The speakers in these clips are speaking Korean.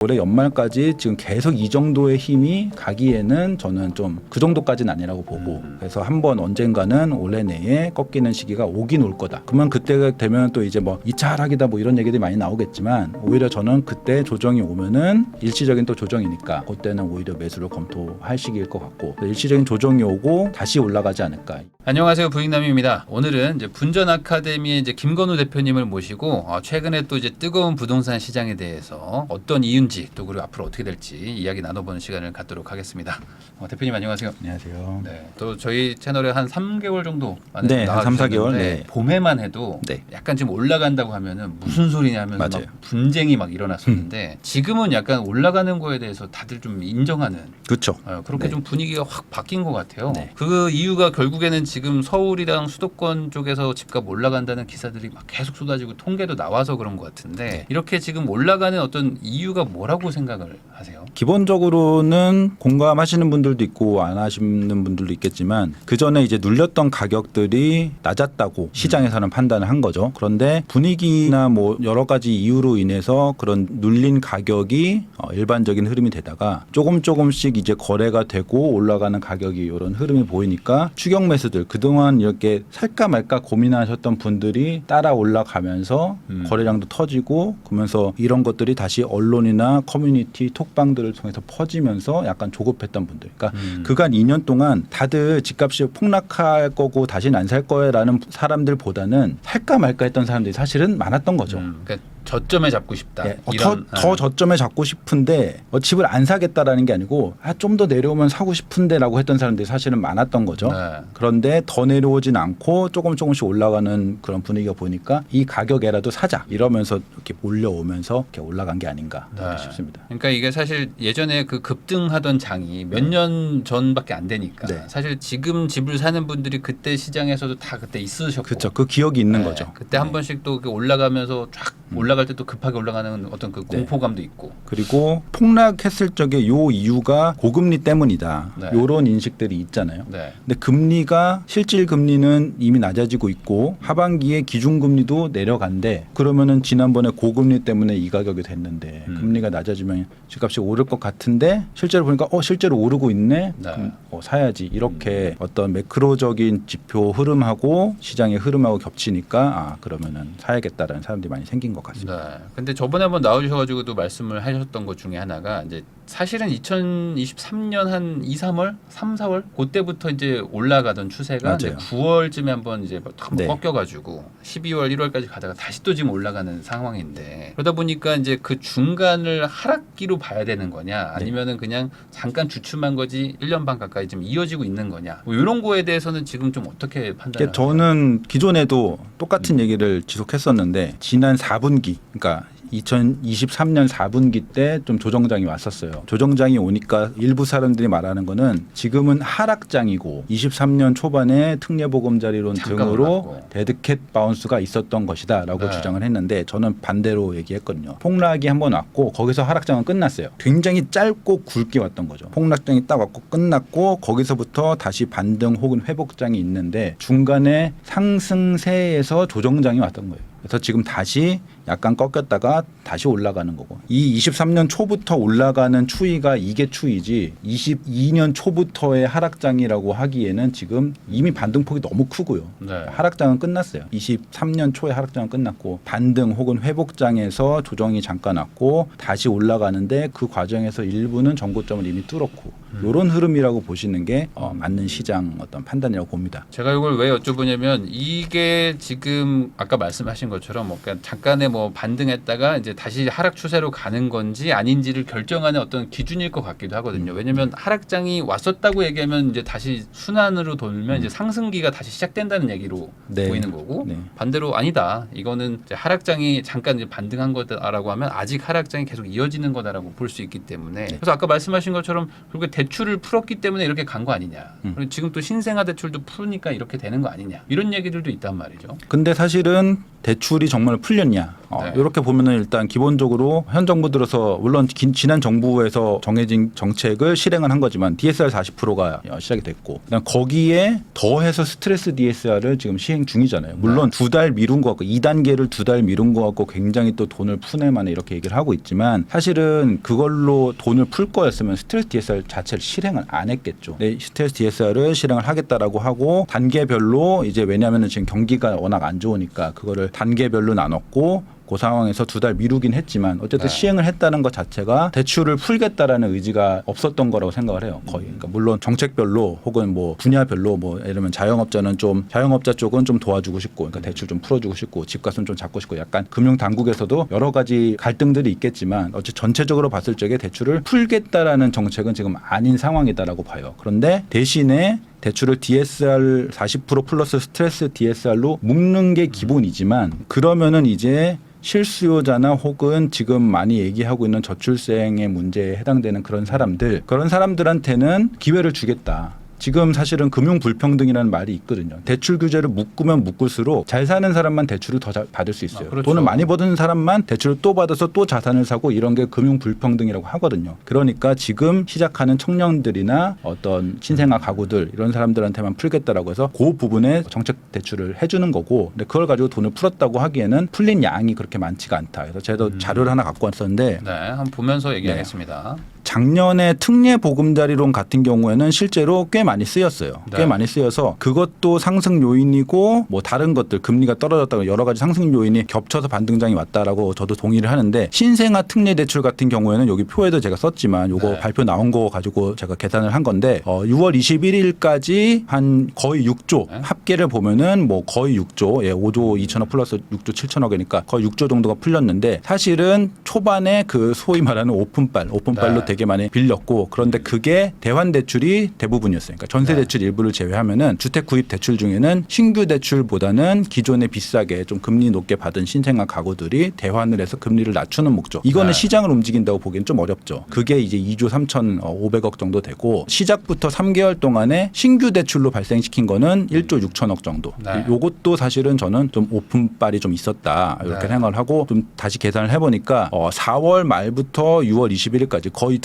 올해 연말까지 지금 계속 이 정도의 힘이 가기에는 저는 좀 그 정도까지는 아니라고 보고 그래서 한번 언젠가는 올해 내에 꺾이는 시기가 오긴 올 거다. 그러면 그때가 되면 또 이제 뭐 2차 하락이다 뭐 이런 얘기들이 많이 나오겠지만 오히려 저는 그때 조정이 오면은 일시적인 또 조정이니까 그때는 오히려 매수를 검토할 시기일 것 같고 일시적인 조정이 오고 다시 올라가지 않을까. 안녕하세요, 부익남입니다. 오늘은 이제 분전 아카데미의 이제 김건우 대표님을 모시고 최근에 또 이제 뜨거운 부동산 시장에 대해서 어떤 이유인지 또 그리고 앞으로 어떻게 될지 이야기 나눠보는 시간을 갖도록 하겠습니다. 대표님 안녕하세요. 안녕하세요. 네, 또 저희 채널에 한 3개월 정도 만에 네, 한 3, 4개월. 네. 봄에만 해도 네. 약간 지금 올라간다고 하면은 무슨 소리냐면 막 맞아요. 분쟁이 막 일어났었는데 지금은 약간 올라가는 거에 대해서 다들 좀 인정하는 그렇죠. 그렇게 네. 좀 분위기가 확 바뀐 것 같아요. 네. 그 이유가 결국에는 지금 서울이랑 수도권 쪽에서 집값 올라간다는 기사들이 막 계속 쏟아지고 통계도 나와서 그런 것 같은데 네. 이렇게 지금 올라가는 어떤 이유가 뭐라고 생각을 하세요? 기본적으로는 공감하시는 분들도 있고 안 하시는 분들도 있겠지만 그 전에 이제 눌렸던 가격들이 낮았다고 시장에서는 판단을 한 거죠. 그런데 분위기나 뭐 여러 가지 이유로 인해서 그런 눌린 가격이 일반적인 흐름이 되다가 조금씩 이제 거래가 되고 올라가는 가격이 이런 흐름이 보이니까 추격 매수들 그동안 이렇게 살까 말까 고민하셨던 분들이 따라 올라가면서 거래량도 터지고 그러면서 이런 것들이 다시 언론이나 커뮤니티 톡방들을 통해서 퍼지면서 약간 조급했던 분들. 그러니까 그간 2년 동안 다들 집값이 폭락할 거고 다시는 안 살 거라는 사람들보다는 살까 말까 했던 사람들이 사실은 많았던 거죠. 그러니까 저점에 잡고 싶다. 네, 더 저점에 잡고 싶은데 집을 안 사겠다라는 게 아니고 좀 더 내려오면 사고 싶은데라고 했던 사람들이 사실은 많았던 거죠. 네. 그런데 더 내려오진 않고 조금씩 올라가는 그런 분위기가 보니까 이 가격에라도 사자 이러면서 이렇게 몰려오면서 이렇게 올라간 게 아닌가 싶습니다. 그러니까 이게 사실 예전에 그 급등하던 장이 몇 년 전밖에 안 되니까 네. 사실 지금 집을 사는 분들이 그때 시장에서도 다 그때 있으셨고 그렇죠. 그 기억이 있는 네, 거죠. 그때 한 번씩 또 올라가면서 쫙 올라갈 때 또 급하게 올라가는 어떤 그 공포감도 있고. 그리고 폭락했을 적에 요 이유가 고금리 때문이다. 네. 요런 인식들이 있잖아요. 네. 근데 금리가 실질 금리는 이미 낮아지고 있고 하반기에 기준금리도 내려간대. 그러면은 지난번에 고금리 때문에 이 가격이 됐는데 금리가 낮아지면 집값이 오를 것 같은데 실제로 보니까 실제로 오르고 있네. 네. 그럼 사야지. 이렇게 어떤 매크로적인 지표 흐름하고 시장의 흐름하고 겹치니까 그러면은 사야겠다라는 사람들이 많이 생긴 것 같습니다. 네. 근데 저번에 한번 나오셔가지고도 말씀을 하셨던 것 중에 하나가 이제 사실은 2023년 한 2, 3월, 3, 4월 그때부터 이제 올라가던 추세가 이제 9월쯤에 한번 이제 한번 꺾여가지고 12월, 1월까지 가다가 다시 또 지금 올라가는 상황인데 그러다 보니까 이제 그 중간을 하락기로 봐야 되는 거냐 아니면은 그냥 잠깐 주춤한 거지 1년 반 가까이 지금 이어지고 있는 거냐 뭐 이런 거에 대해서는 지금 좀 어떻게 판단하세요? 저는 기존에도 똑같은 얘기를 지속했었는데 지난 4분기 그러니까 2023년 4분기 때 좀 조정장이 왔었어요. 조정장이 오니까 일부 사람들이 말하는 거는 지금은 하락장이고 23년 초반에 특례보금자리론 등으로 올랐고. 데드캣 바운스가 있었던 것이다 라고 주장을 했는데 저는 반대로 얘기했거든요. 폭락이 한번 왔고 거기서 하락장은 끝났어요. 굉장히 짧고 굵게 왔던 거죠. 폭락장이 딱 왔고 끝났고 거기서부터 다시 반등 혹은 회복장이 있는데 중간에 상승세에서 조정장이 왔던 거예요. 그래서 지금 다시 약간 꺾였다가 다시 올라가는 거고 이 23년 초부터 올라가는 추이가 이게 추이지 22년 초부터의 하락장이라고 하기에는 지금 이미 반등폭이 너무 크고요. 네. 하락장은 끝났어요. 23년 초에 하락장은 끝났고 반등 혹은 회복장에서 조정이 잠깐 왔고 다시 올라가는데 그 과정에서 일부는 전고점을 이미 뚫었고 이런 흐름이라고 보시는 게 맞는 시장 어떤 판단이라고 봅니다. 제가 이걸 왜 여쭤보냐면 이게 지금 아까 말씀하신 것처럼 뭐 그냥 잠깐의 뭐 반등했다가 이제 다시 하락 추세로 가는 건지 아닌지를 결정하는 어떤 기준일 것 같기도 하거든요. 왜냐하면 하락장이 왔었다고 얘기하면 이제 다시 순환으로 돌면 이제 상승기가 다시 시작된다는 얘기로 보이는 거고 반대로 아니다. 이거는 이제 하락장이 잠깐 이제 반등한 거다라고 하면 아직 하락장이 계속 이어지는 거다라고 볼 수 있기 때문에 그래서 아까 말씀하신 것처럼 결국에 대출을 풀었기 때문에 이렇게 간 거 아니냐. 그리고 지금 또 신생아 대출도 푸니까 이렇게 되는 거 아니냐. 이런 얘기들도 있단 말이죠. 근데 사실은 대출이 정말 풀렸냐? 네. 이렇게 보면은 일단 기본적으로 현 정부 들어서 물론 지난 정부에서 정해진 정책을 실행을 한 거지만 DSR 40%가 시작이 됐고 그다음 거기에 더해서 스트레스 DSR을 지금 시행 중이잖아요. 물론 2달 미룬 것 같고 2단계를 2달 미룬 것 같고 굉장히 또 돈을 푸네 마네 이렇게 얘기를 하고 있지만 사실은 그걸로 돈을 풀 거였으면 스트레스 DSR 자체를 실행을 안 했겠죠. 네, 스트레스 DSR을 실행을 하겠다라고 하고 단계별로 이제 왜냐하면 지금 경기가 워낙 안 좋으니까 그거를 단계별로 나눴고 그 상황에서 2달 미루긴 했지만 어쨌든 시행을 했다는 것 자체가 대출을 풀겠다라는 의지가 없었던 거라고 생각을 해요. 거의. 그러니까 물론 정책별로 혹은 뭐 분야별로 뭐 예를 들면 자영업자 쪽은 좀 도와주고 싶고 그러니까 대출 좀 풀어주고 싶고 집값은 좀 잡고 싶고 약간 금융 당국에서도 여러 가지 갈등들이 있겠지만 어쨌든 전체적으로 봤을 적에 대출을 풀겠다라는 정책은 지금 아닌 상황이다라고 봐요. 그런데 대신에 대출을 DSR 40% 플러스 스트레스 DSR로 묶는 게 기본이지만 그러면은 이제 실수요자나 혹은 지금 많이 얘기하고 있는 저출생의 문제에 해당되는 그런 사람들한테는 기회를 주겠다. 지금 사실은 금융 불평등이라는 말이 있거든요. 대출 규제를 묶으면 묶을수록 잘 사는 사람만 대출을 더 받을 수 있어요. 그렇죠. 돈을 많이 버는 사람만 대출을 또 받아서 또 자산을 사고 이런 게 금융 불평등이라고 하거든요. 그러니까 지금 시작하는 청년들이나 어떤 신생아 가구들 이런 사람들한테만 풀겠다라고 해서 그 부분에 정책 대출을 해주는 거고 근데 그걸 가지고 돈을 풀었다고 하기에는 풀린 양이 그렇게 많지가 않다. 그래서 제가 자료를 하나 갖고 왔었는데 네, 한번 보면서 얘기하겠습니다. 작년에 특례 보금자리론 같은 경우에는 실제로 꽤 많이 쓰였어요. 네. 꽤 많이 쓰여서 그것도 상승 요인이고 뭐 다른 것들 금리가 떨어졌다고 여러 가지 상승 요인이 겹쳐서 반등장이 왔다라고 저도 동의를 하는데 신생아 특례 대출 같은 경우에는 여기 표에도 제가 썼지만 요거 발표 나온 거 가지고 제가 계산을 한 건데 6월 21일까지 한 거의 6조 합계를 보면은 뭐 거의 6조 5조 2천억 플러스 6조 7천억이니까 거의 6조 정도가 풀렸는데 사실은 초반에 그 소위 말하는 오픈발로 되게 많이 빌렸고 그런데 그게 대환 대출이 대부분이었어요. 그러니까 전세 대출 일부를 제외하면은 주택 구입 대출 중에는 신규 대출보다는 기존에 비싸게 좀 금리 높게 받은 신생아 가구들이 대환을 해서 금리를 낮추는 목적. 이거는 시장을 움직인다고 보기엔 좀 어렵죠. 그게 이제 2조 3,500억 정도 되고 시작부터 3개월 동안에 신규 대출로 발생시킨 거는 1조 6천억 정도. 요것도 사실은 저는 좀 오픈발이 좀 있었다 이렇게 생각을 하고 좀 다시 계산을 해보니까 4월 말부터 6월 21일까지 거의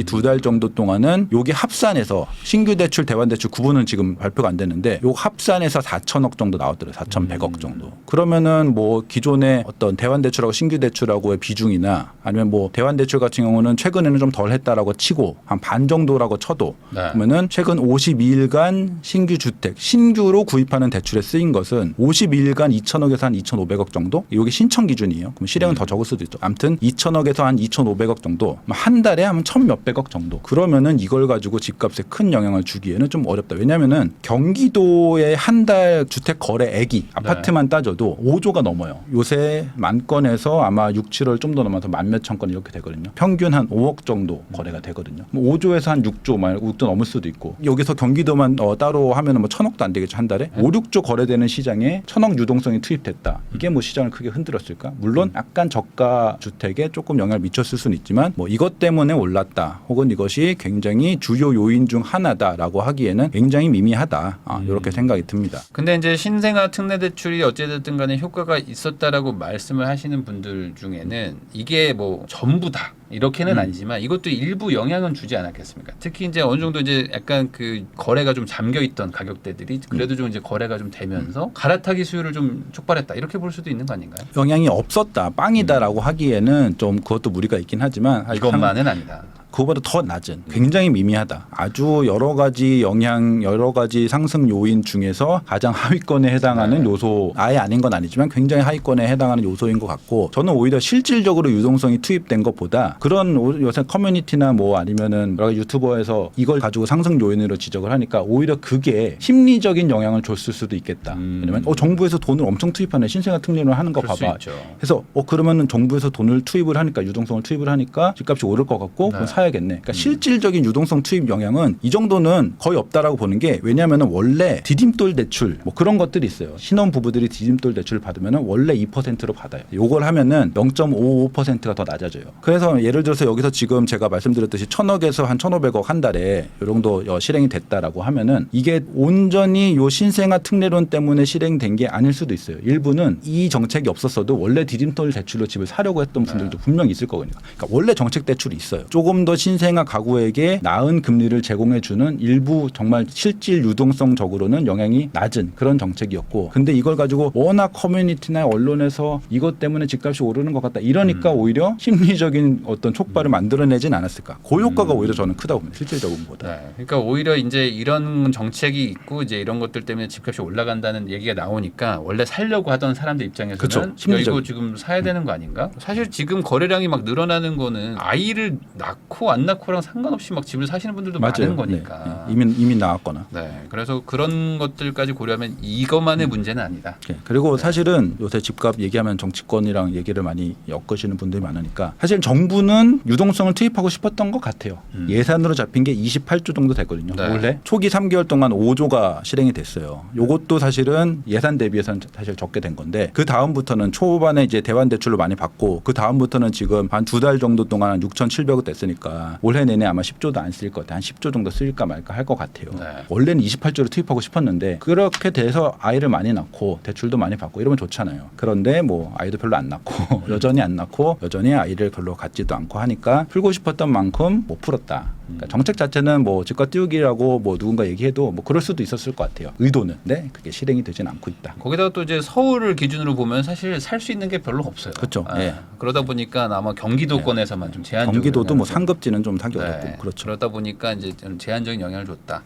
두 달 정도 동안은 여기 합산해서 신규 대출, 대환 대출 구분은 지금 발표가 안 됐는데 요 합산해서 4천억 정도 나왔더라고요. 4,100억 정도. 그러면은 뭐 기존의 어떤 대환 대출하고 신규 대출하고의 비중이나 아니면 뭐 대환 대출 같은 경우는 최근에는 좀 덜 했다라고 치고 한 반 정도라고 쳐도 그러면은 최근 52일간 신규 주택, 신규로 구입하는 대출에 쓰인 것은 52일간 2천억에서 한 2,500억 정도? 이게 신청 기준이에요. 그럼 실행은 더 적을 수도 있죠. 아무튼 2천억에서 한 2,500억 정도. 한 달에 하면 1,몇백억 정도. 그러면은 이걸 가지고 집값에 큰 영향을 주기에는 좀 어렵다. 왜냐면은 경기도의 한 달 주택 거래액이 아파트만 따져도 5조가 넘어요. 요새 만 건에서 아마 6, 7월 좀 더 넘어서 만 몇천 건 이렇게 되거든요. 평균 한 5억 정도 거래가 되거든요. 5조에서 한 6조, 6조 넘을 수도 있고 여기서 경기도만 따로 하면은 뭐 1,000억도 안 되겠죠. 한 달에. 5, 6조 거래되는 시장에 1,000억 유동성이 투입됐다. 이게 뭐 시장을 크게 흔들었을까? 물론 약간 저가 주택에 조금 영향을 미쳤을 수는 있지만 뭐 이것 때문에 올랐다. 혹은 이것이 굉장히 주요 요인 중 하나다라고 하기에는 굉장히 미미하다. 이렇게 생각이 듭니다. 근데 이제 신생아 특례 대출이 어찌됐든 간에 효과가 있었다라고 말씀을 하시는 분들 중에는 이게 뭐 전부다. 이렇게는 아니지만 이것도 일부 영향은 주지 않았겠습니까? 특히 이제 어느 정도 이제 약간 그 거래가 좀 잠겨 있던 가격대들이 그래도 좀 이제 거래가 좀 되면서 갈아타기 수요를 좀 촉발했다. 이렇게 볼 수도 있는 거 아닌가요? 영향이 없었다. 빵이다라고 하기에는 좀 그것도 무리가 있긴 하지만 이것만은 아니다. 그거보다 더 낮은 굉장히 미미하다. 아주 여러 가지 영향, 여러 가지 상승 요인 중에서 가장 하위권에 해당하는 요소, 아예 아닌 건 아니지만 굉장히 하위권에 해당하는 요소인 것 같고 저는 오히려 실질적으로 유동성이 투입된 것보다 그런 요새 커뮤니티나 뭐 아니면은 여러 유튜버에서 이걸 가지고 상승 요인으로 지적을 하니까 오히려 그게 심리적인 영향을 줬을 수도 있겠다. 왜냐면 정부에서 돈을 엄청 투입하네. 신생아 특례를 하는 거 봐봐. 그래서 그러면은 정부에서 돈을 투입을 하니까 유동성을 투입을 하니까 집값이 오를 것 같고 사야겠네. 그러니까 실질적인 유동성 투입 영향은 이 정도는 거의 없다라고 보는 게 왜냐하면 원래 디딤돌 대출 뭐 그런 것들이 있어요. 신혼 부부들이 디딤돌 대출을 받으면 원래 2%로 받아요. 요걸 하면은 0.55%가 더 낮아져요. 그래서 예를 들어서 여기서 지금 제가 말씀드렸듯이 1,000억에서 한 1,500억 한 달에 이 정도 실행이 됐다라고 하면은 이게 온전히 요 신생아 특례론 때문에 실행된 게 아닐 수도 있어요. 일부는 이 정책이 없었어도 원래 디딤돌 대출로 집을 사려고 했던 분들도 분명히 있을 거거든요. 그러니까 원래 정책 대출이 있어요. 조금 더 신생아 가구에게 나은 금리를 제공해 주는 일부 정말 실질 유동성적으로는 영향이 낮은 그런 정책이었고, 근데 이걸 가지고 워낙 커뮤니티나 언론에서 이것 때문에 집값이 오르는 것 같다 이러니까 오히려 심리적인 어떤 촉발을 만들어내진 않았을까. 그 효과가 오히려 저는 크다고 봅니다. 실질적인 것보다. 네. 그러니까 오히려 이제 이런 정책이 있고 이제 이런 것들 때문에 집값이 올라간다는 얘기가 나오니까 원래 살려고 하던 사람들 입장에서는 그쵸. 야, 심리적. 이거 지금 사야 되는 거 아닌가? 사실 지금 거래량이 막 늘어나는 거는 아이를 낳고 안 낳고랑 상관없이 막 집을 사시는 분들도 많은 거니까. 네. 이미 나왔거나. 네. 그래서 그런 것들까지 고려하면 이것만의 문제는 아니다. 네. 그리고 사실은 요새 집값 얘기하면 정치권이랑 얘기를 많이 엮으시는 분들이 많으니까 사실 정부는 유동성을 투입하고 싶었던 것 같아요. 예산으로 잡힌 게 28조 정도 됐거든요. 네. 원래 초기 3개월 동안 5조가 실행이 됐어요. 요것도 사실은 예산 대비해서는 사실 적게 된 건데 그 다음부터는 초반에 이제 대환 대출로 많이 받고 그 다음부터는 지금 한 2달 정도 동안 6,700억 됐으니까 올해 내내 아마 10조도 안 쓸 것 같아요. 한 10조 정도 쓸까 말까 할 것 같아요. 네. 원래는 28조를 투입하고 싶었는데 그렇게 돼서 아이를 많이 낳고 대출도 많이 받고 이러면 좋잖아요. 그런데 뭐 아이도 별로 안 낳고 여전히 안 낳고 여전히 아이를 별로 갖지도 않고 하니까 풀고 싶었던 만큼 못 풀었다. 그러니까 정책 자체는 뭐 집값 띄우기라고 뭐 누군가 얘기해도 뭐 그럴 수도 있었을 것 같아요. 의도는. 네, 그게 실행이 되진 않고 있다. 거기다가 또 이제 서울을 기준으로 보면 사실 살 수 있는 게 별로 없어요. 그렇죠. 아, 예. 그러다 보니까 아마 경기도권에서만 좀 제한적으로. 경기도도 뭐 영향을 상급지는 좀 사기 네. 어렵고 그렇죠. 그러다 보니까 이제 좀 제한적인 영향을 줬다.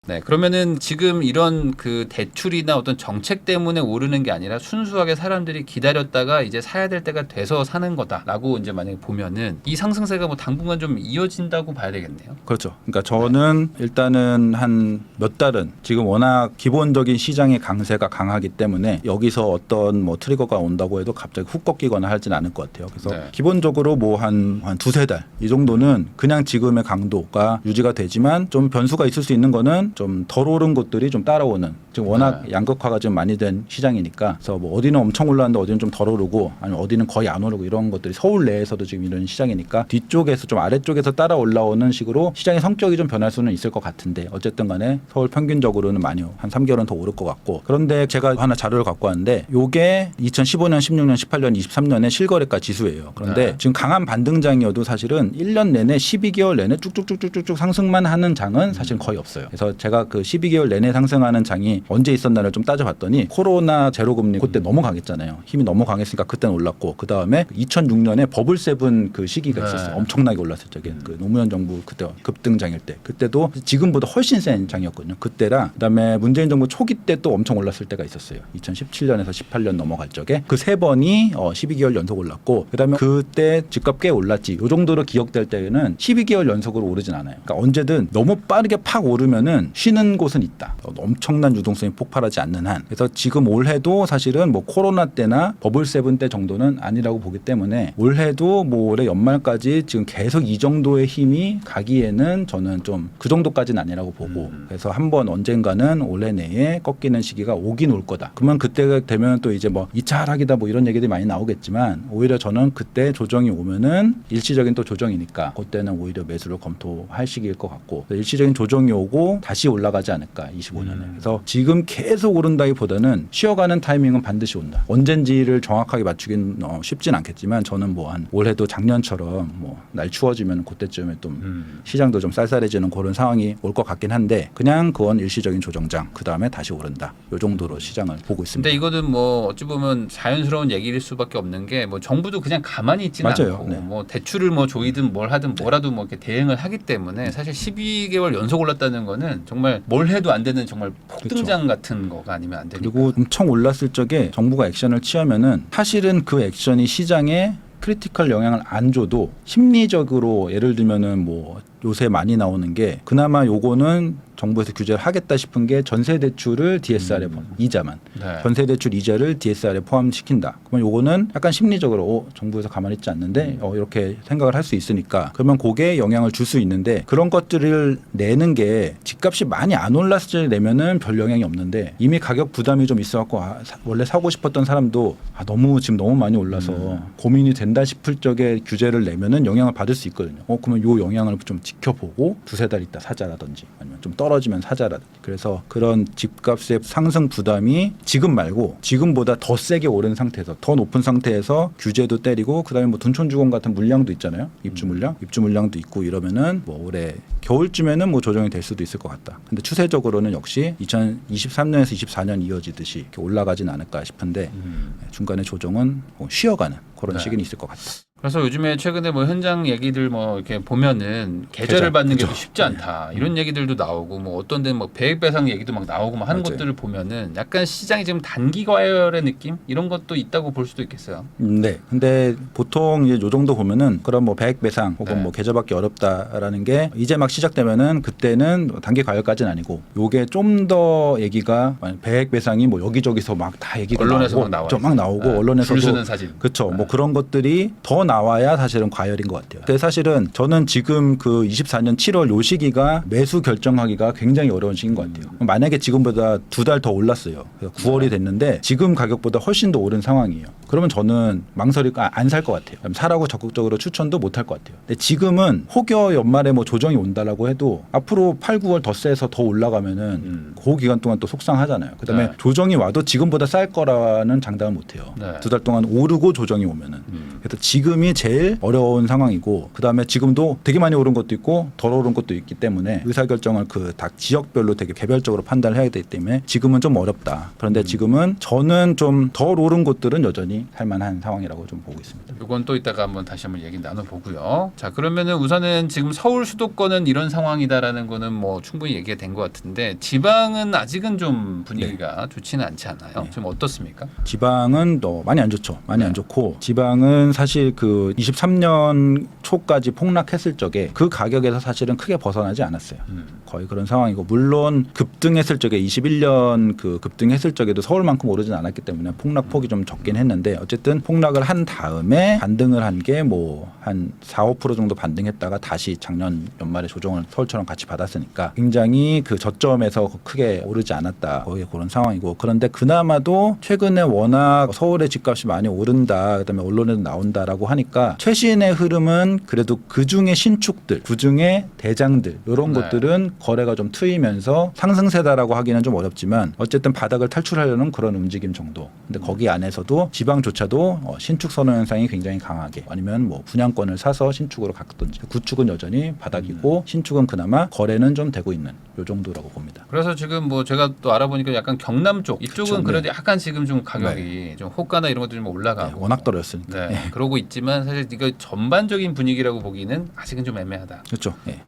네, 그러면은 지금 이런 그 대출이나 어떤 정책 때문에 오르는 게 아니라 순수하게 사람들이 기다렸다가 이제 사야 될 때가 돼서 사는 거다라고 이제 만약에 보면은 이 상승세가 뭐 당분간 좀 이어진다고 봐야 되겠네요. 그렇죠. 그러니까 저는 일단은 한 몇 달은 지금 워낙 기본적인 시장의 강세가 강하기 때문에 여기서 어떤 뭐 트리거가 온다고 해도 갑자기 훅 꺾이거나 하진 않을 것 같아요. 그래서 네. 기본적으로 뭐 한 두세 달 이 정도는 그냥 지금의 강도가 유지가 되지만 좀 변수가 있을 수 있는 거는 좀 덜 오른 것들이 좀 따라오는, 지금 워낙 양극화가 좀 많이 된 시장이니까 그래서 뭐 어디는 엄청 올랐는데 어디는 좀 덜 오르고 아니면 어디는 거의 안 오르고 이런 것들이 서울 내에서도 지금 이런 시장이니까 뒤쪽에서 좀 아래쪽에서 따라 올라오는 식으로 시장의 성격이 좀 변할 수는 있을 것 같은데 어쨌든 간에 서울 평균적으로는 많이 한 3개월은 더 오를 것 같고, 그런데 제가 하나 자료를 갖고 왔는데 요게 2015년, 16년, 18년, 23년의 실거래가 지수예요. 그런데 네. 지금 강한 반등장이어도 사실은 1년 내내 12개월 내내 쭉쭉쭉쭉쭉 상승만 하는 장은 사실 거의 없어요. 그래서 제가 그 12개월 내내 상승하는 장이 언제 있었나를 좀 따져봤더니 코로나 제로금리 그때 너무 강했잖아요. 힘이 너무 강했으니까 그때는 올랐고 그 다음에 2006년에 버블7 그 시기가 있었어요. 엄청나게 올랐을 적에 그 노무현 정부 그때 급등장일 때 그때도 지금보다 훨씬 센 장이었거든요. 그때랑 그다음에 문재인 정부 초기 때 또 엄청 올랐을 때가 있었어요. 2017년에서 18년 넘어갈 적에 그 세 번이 12개월 연속 올랐고 그다음에 그때 집값 꽤 올랐지. 요 정도로 기억될 때는 12개월 연속으로 오르진 않아요. 그러니까 언제든 너무 빠르게 팍 오르면은 쉬는 곳은 있다. 엄청난 유동성이 폭발하지 않는 한. 그래서 지금 올해도 사실은 뭐 코로나 때나 버블7 때 정도는 아니라고 보기 때문에 올해도 뭐 올해 연말까지 지금 계속 이 정도의 힘이 가기에는 저는 좀 그 정도까지는 아니라고 보고 그래서 한번 언젠가는 올해 내에 꺾이는 시기가 오긴 올 거다. 그러면 그때가 되면 또 이제 뭐 2차 하락이다 뭐 이런 얘기들이 많이 나오겠지만 오히려 저는 그때 조정이 오면은 일시적인 또 조정이니까 그때는 오히려 매수를 검토할 시기일 것 같고 일시적인 조정이 오고 다시 올라가지 않을까 25년에. 그래서 지금 계속 오른다기보다는 쉬어가는 타이밍은 반드시 온다. 언젠지를 정확하게 맞추긴 쉽진 않겠지만 저는 뭐 한 올해도 작년처럼 뭐 날 추워지면 그때쯤에 좀 시장도 좀 쌀쌀해지는 그런 상황이 올 것 같긴 한데 그냥 그건 일시적인 조정장 그 다음에 다시 오른다. 이 정도로 시장을 보고 있습니다. 근데 이거는 뭐 어찌 보면 자연스러운 얘기일 수밖에 없는 게 뭐 정부도 그냥 가만히 있지는 맞아요. 않고 네. 뭐 대출을 뭐 조이든 뭘 하든 뭐라도 뭐 이렇게 대응을 하기 때문에 사실 12개월 연속 올랐다는 거는 정말 뭘 해도 안 되는 정말 폭등장 같은 거가 아니면 안 되니까. 그리고 엄청 올랐을 적에 정부가 액션을 취하면은 사실은 그 액션이 시장에 크리티컬 영향을 안 줘도 심리적으로 예를 들면은 뭐 요새 많이 나오는 게 그나마 요거는 정부에서 규제를 하겠다 싶은 게 전세 대출을 DSR에 이자만 네. 전세 대출 이자를 DSR에 포함시킨다. 그러면 요거는 약간 심리적으로 정부에서 가만히 있지 않는데 이렇게 생각을 할 수 있으니까 그러면 그게 영향을 줄 수 있는데 그런 것들을 내는 게 집값이 많이 안 올랐을 때 내면은 별 영향이 없는데 이미 가격 부담이 좀 있어갖고 원래 사고 싶었던 사람도 지금 너무 많이 올라서 고민이 된다 싶을 적에 규제를 내면은 영향을 받을 수 있거든요. 그러면 요 영향을 좀 지켜보고 두세 달 있다 사자라든지 아니면 좀 떨어지면 사자라든지 그래서 그런 집값의 상승 부담이 지금 말고 지금보다 더 세게 오른 상태에서 더 높은 상태에서 규제도 때리고 그다음에 뭐 둔촌주공 같은 물량도 있잖아요. 입주 물량도 있고 이러면은 뭐 올해 겨울쯤에는 뭐 조정이 될 수도 있을 것 같다. 근데 추세적으로는 역시 2023년에서 24년 이어지듯이 이렇게 올라가진 않을까 싶은데 중간에 조정은 뭐 쉬어가는 그런 네. 시기는 있을 것 같다. 그래서 요즘에 최근에 뭐 현장 얘기들 뭐 이렇게 보면은 계좌를 받는 게 그죠. 쉽지 않다 이런 얘기들도 나오고 뭐 어떤 데는 뭐 배액 배상 얘기도 막 나오고 막 하는 맞아요. 것들을 보면은 약간 시장이 지금 단기 과열의 느낌 이런 것도 있다고 볼 수도 있겠어요. 네. 근데 보통 이제 요 정도 보면은 그런 뭐 배액 배상 혹은 네. 뭐 계좌받기 어렵다라는 게 이제 막 시작되면은 그때는 단기 과열까지는 아니고 요게 좀 더 얘기가 배액 배상이 뭐 여기저기서 막 다 얘기가 언론에서 나오고 막 나와요. 막 나오고 네. 언론에서도 줄 서는 사진. 그렇죠. 뭐 그런 것들이 더 나와야 사실은 과열인 것 같아요. 근데 사실은 저는 지금 그 24년 7월 요 시기가 매수 결정하기가 굉장히 어려운 시기인 것 같아요. 만약에 지금보다 2달 더 올랐어요. 9월이 됐는데 지금 가격보다 훨씬 더 오른 상황이에요. 그러면 저는 망설이고 안 살 것 같아요. 사라고 적극적으로 추천도 못 할 것 같아요. 근데 지금은 혹여 연말에 뭐 조정이 온다라고 해도 앞으로 8, 9월 더 세서 더 올라가면은 그 기간 동안 또 속상하잖아요. 그다음에 네. 조정이 와도 지금보다 쌀 거라는 장담을 못 해요. 네. 2달 동안 오르고 조정이 오면은. 그래서 지금이 제일 어려운 상황이고 그다음에 지금도 되게 많이 오른 것도 있고 덜 오른 것도 있기 때문에 의사결정을 그 각 지역별로 되게 개별적으로 판단을 해야 되기 때문에 지금은 좀 어렵다. 그런데 지금은 저는 좀 덜 오른 곳들은 여전히 살만한 상황이라고 좀 보고 있습니다. 이건 또 이따가 다시 한번 얘기 나눠보고요. 자, 그러면은 우선은 지금 서울 수도권은 이런 상황이다라는 거는 뭐 충분히 얘기가 된 것 같은데 지방은 아직은 좀 분위기가 좋지는 않지 않아요? 지금 어떻습니까? 지방은 또 많이 안 좋죠. 많이 네. 안 좋고 지방은 사실 그 23년 초까지 폭락했을 적에 그 가격에서 사실은 크게 벗어나지 않았어요. 거의 그런 상황이고 물론 급등했을 적에 21년 그 급등했을 적에도 서울만큼 오르진 않았기 때문에 폭락폭이 좀 적긴 했는데 어쨌든 폭락을 한 다음에 반등을 한 게 뭐 한 4, 5% 정도 반등했다가 다시 작년 연말에 조정을 서울처럼 같이 받았으니까 굉장히 그 저점에서 크게 오르지 않았다. 거의 그런 상황이고 그런데 그나마도 최근에 워낙 서울의 집값이 많이 오른다. 그다음에 언론에도 나온다라고 하니까 최신의 흐름은 그래도 그중에 신축들, 그중에 대장들 이런 네. 것들은 거래가 좀 트이면서 상승세다라고 하기는 좀 어렵지만 어쨌든 바닥을 탈출하려는 그런 움직임 정도. 근데 거기 안에서도 지방조차도 신축 선호 현상이 굉장히 강하게 아니면 뭐 분양권을 사서 신축으로 갔든지 구축은 여전히 바닥이고 신축은 그나마 거래는 좀 되고 있는 요 정도라고 봅니다. 그래서 지금 뭐 제가 또 알아보니까 약간 경남 쪽 이쪽은 그쵸, 그래도 약간 지금 좀 가격이 좀 호가나 이런 것들이 좀 올라가고 워낙 떨어졌으니까. 네, 그러고 있지만 사실 이거 전반적인 분위기라고 보기는 아직은 좀 애매하다. 그렇죠. 예.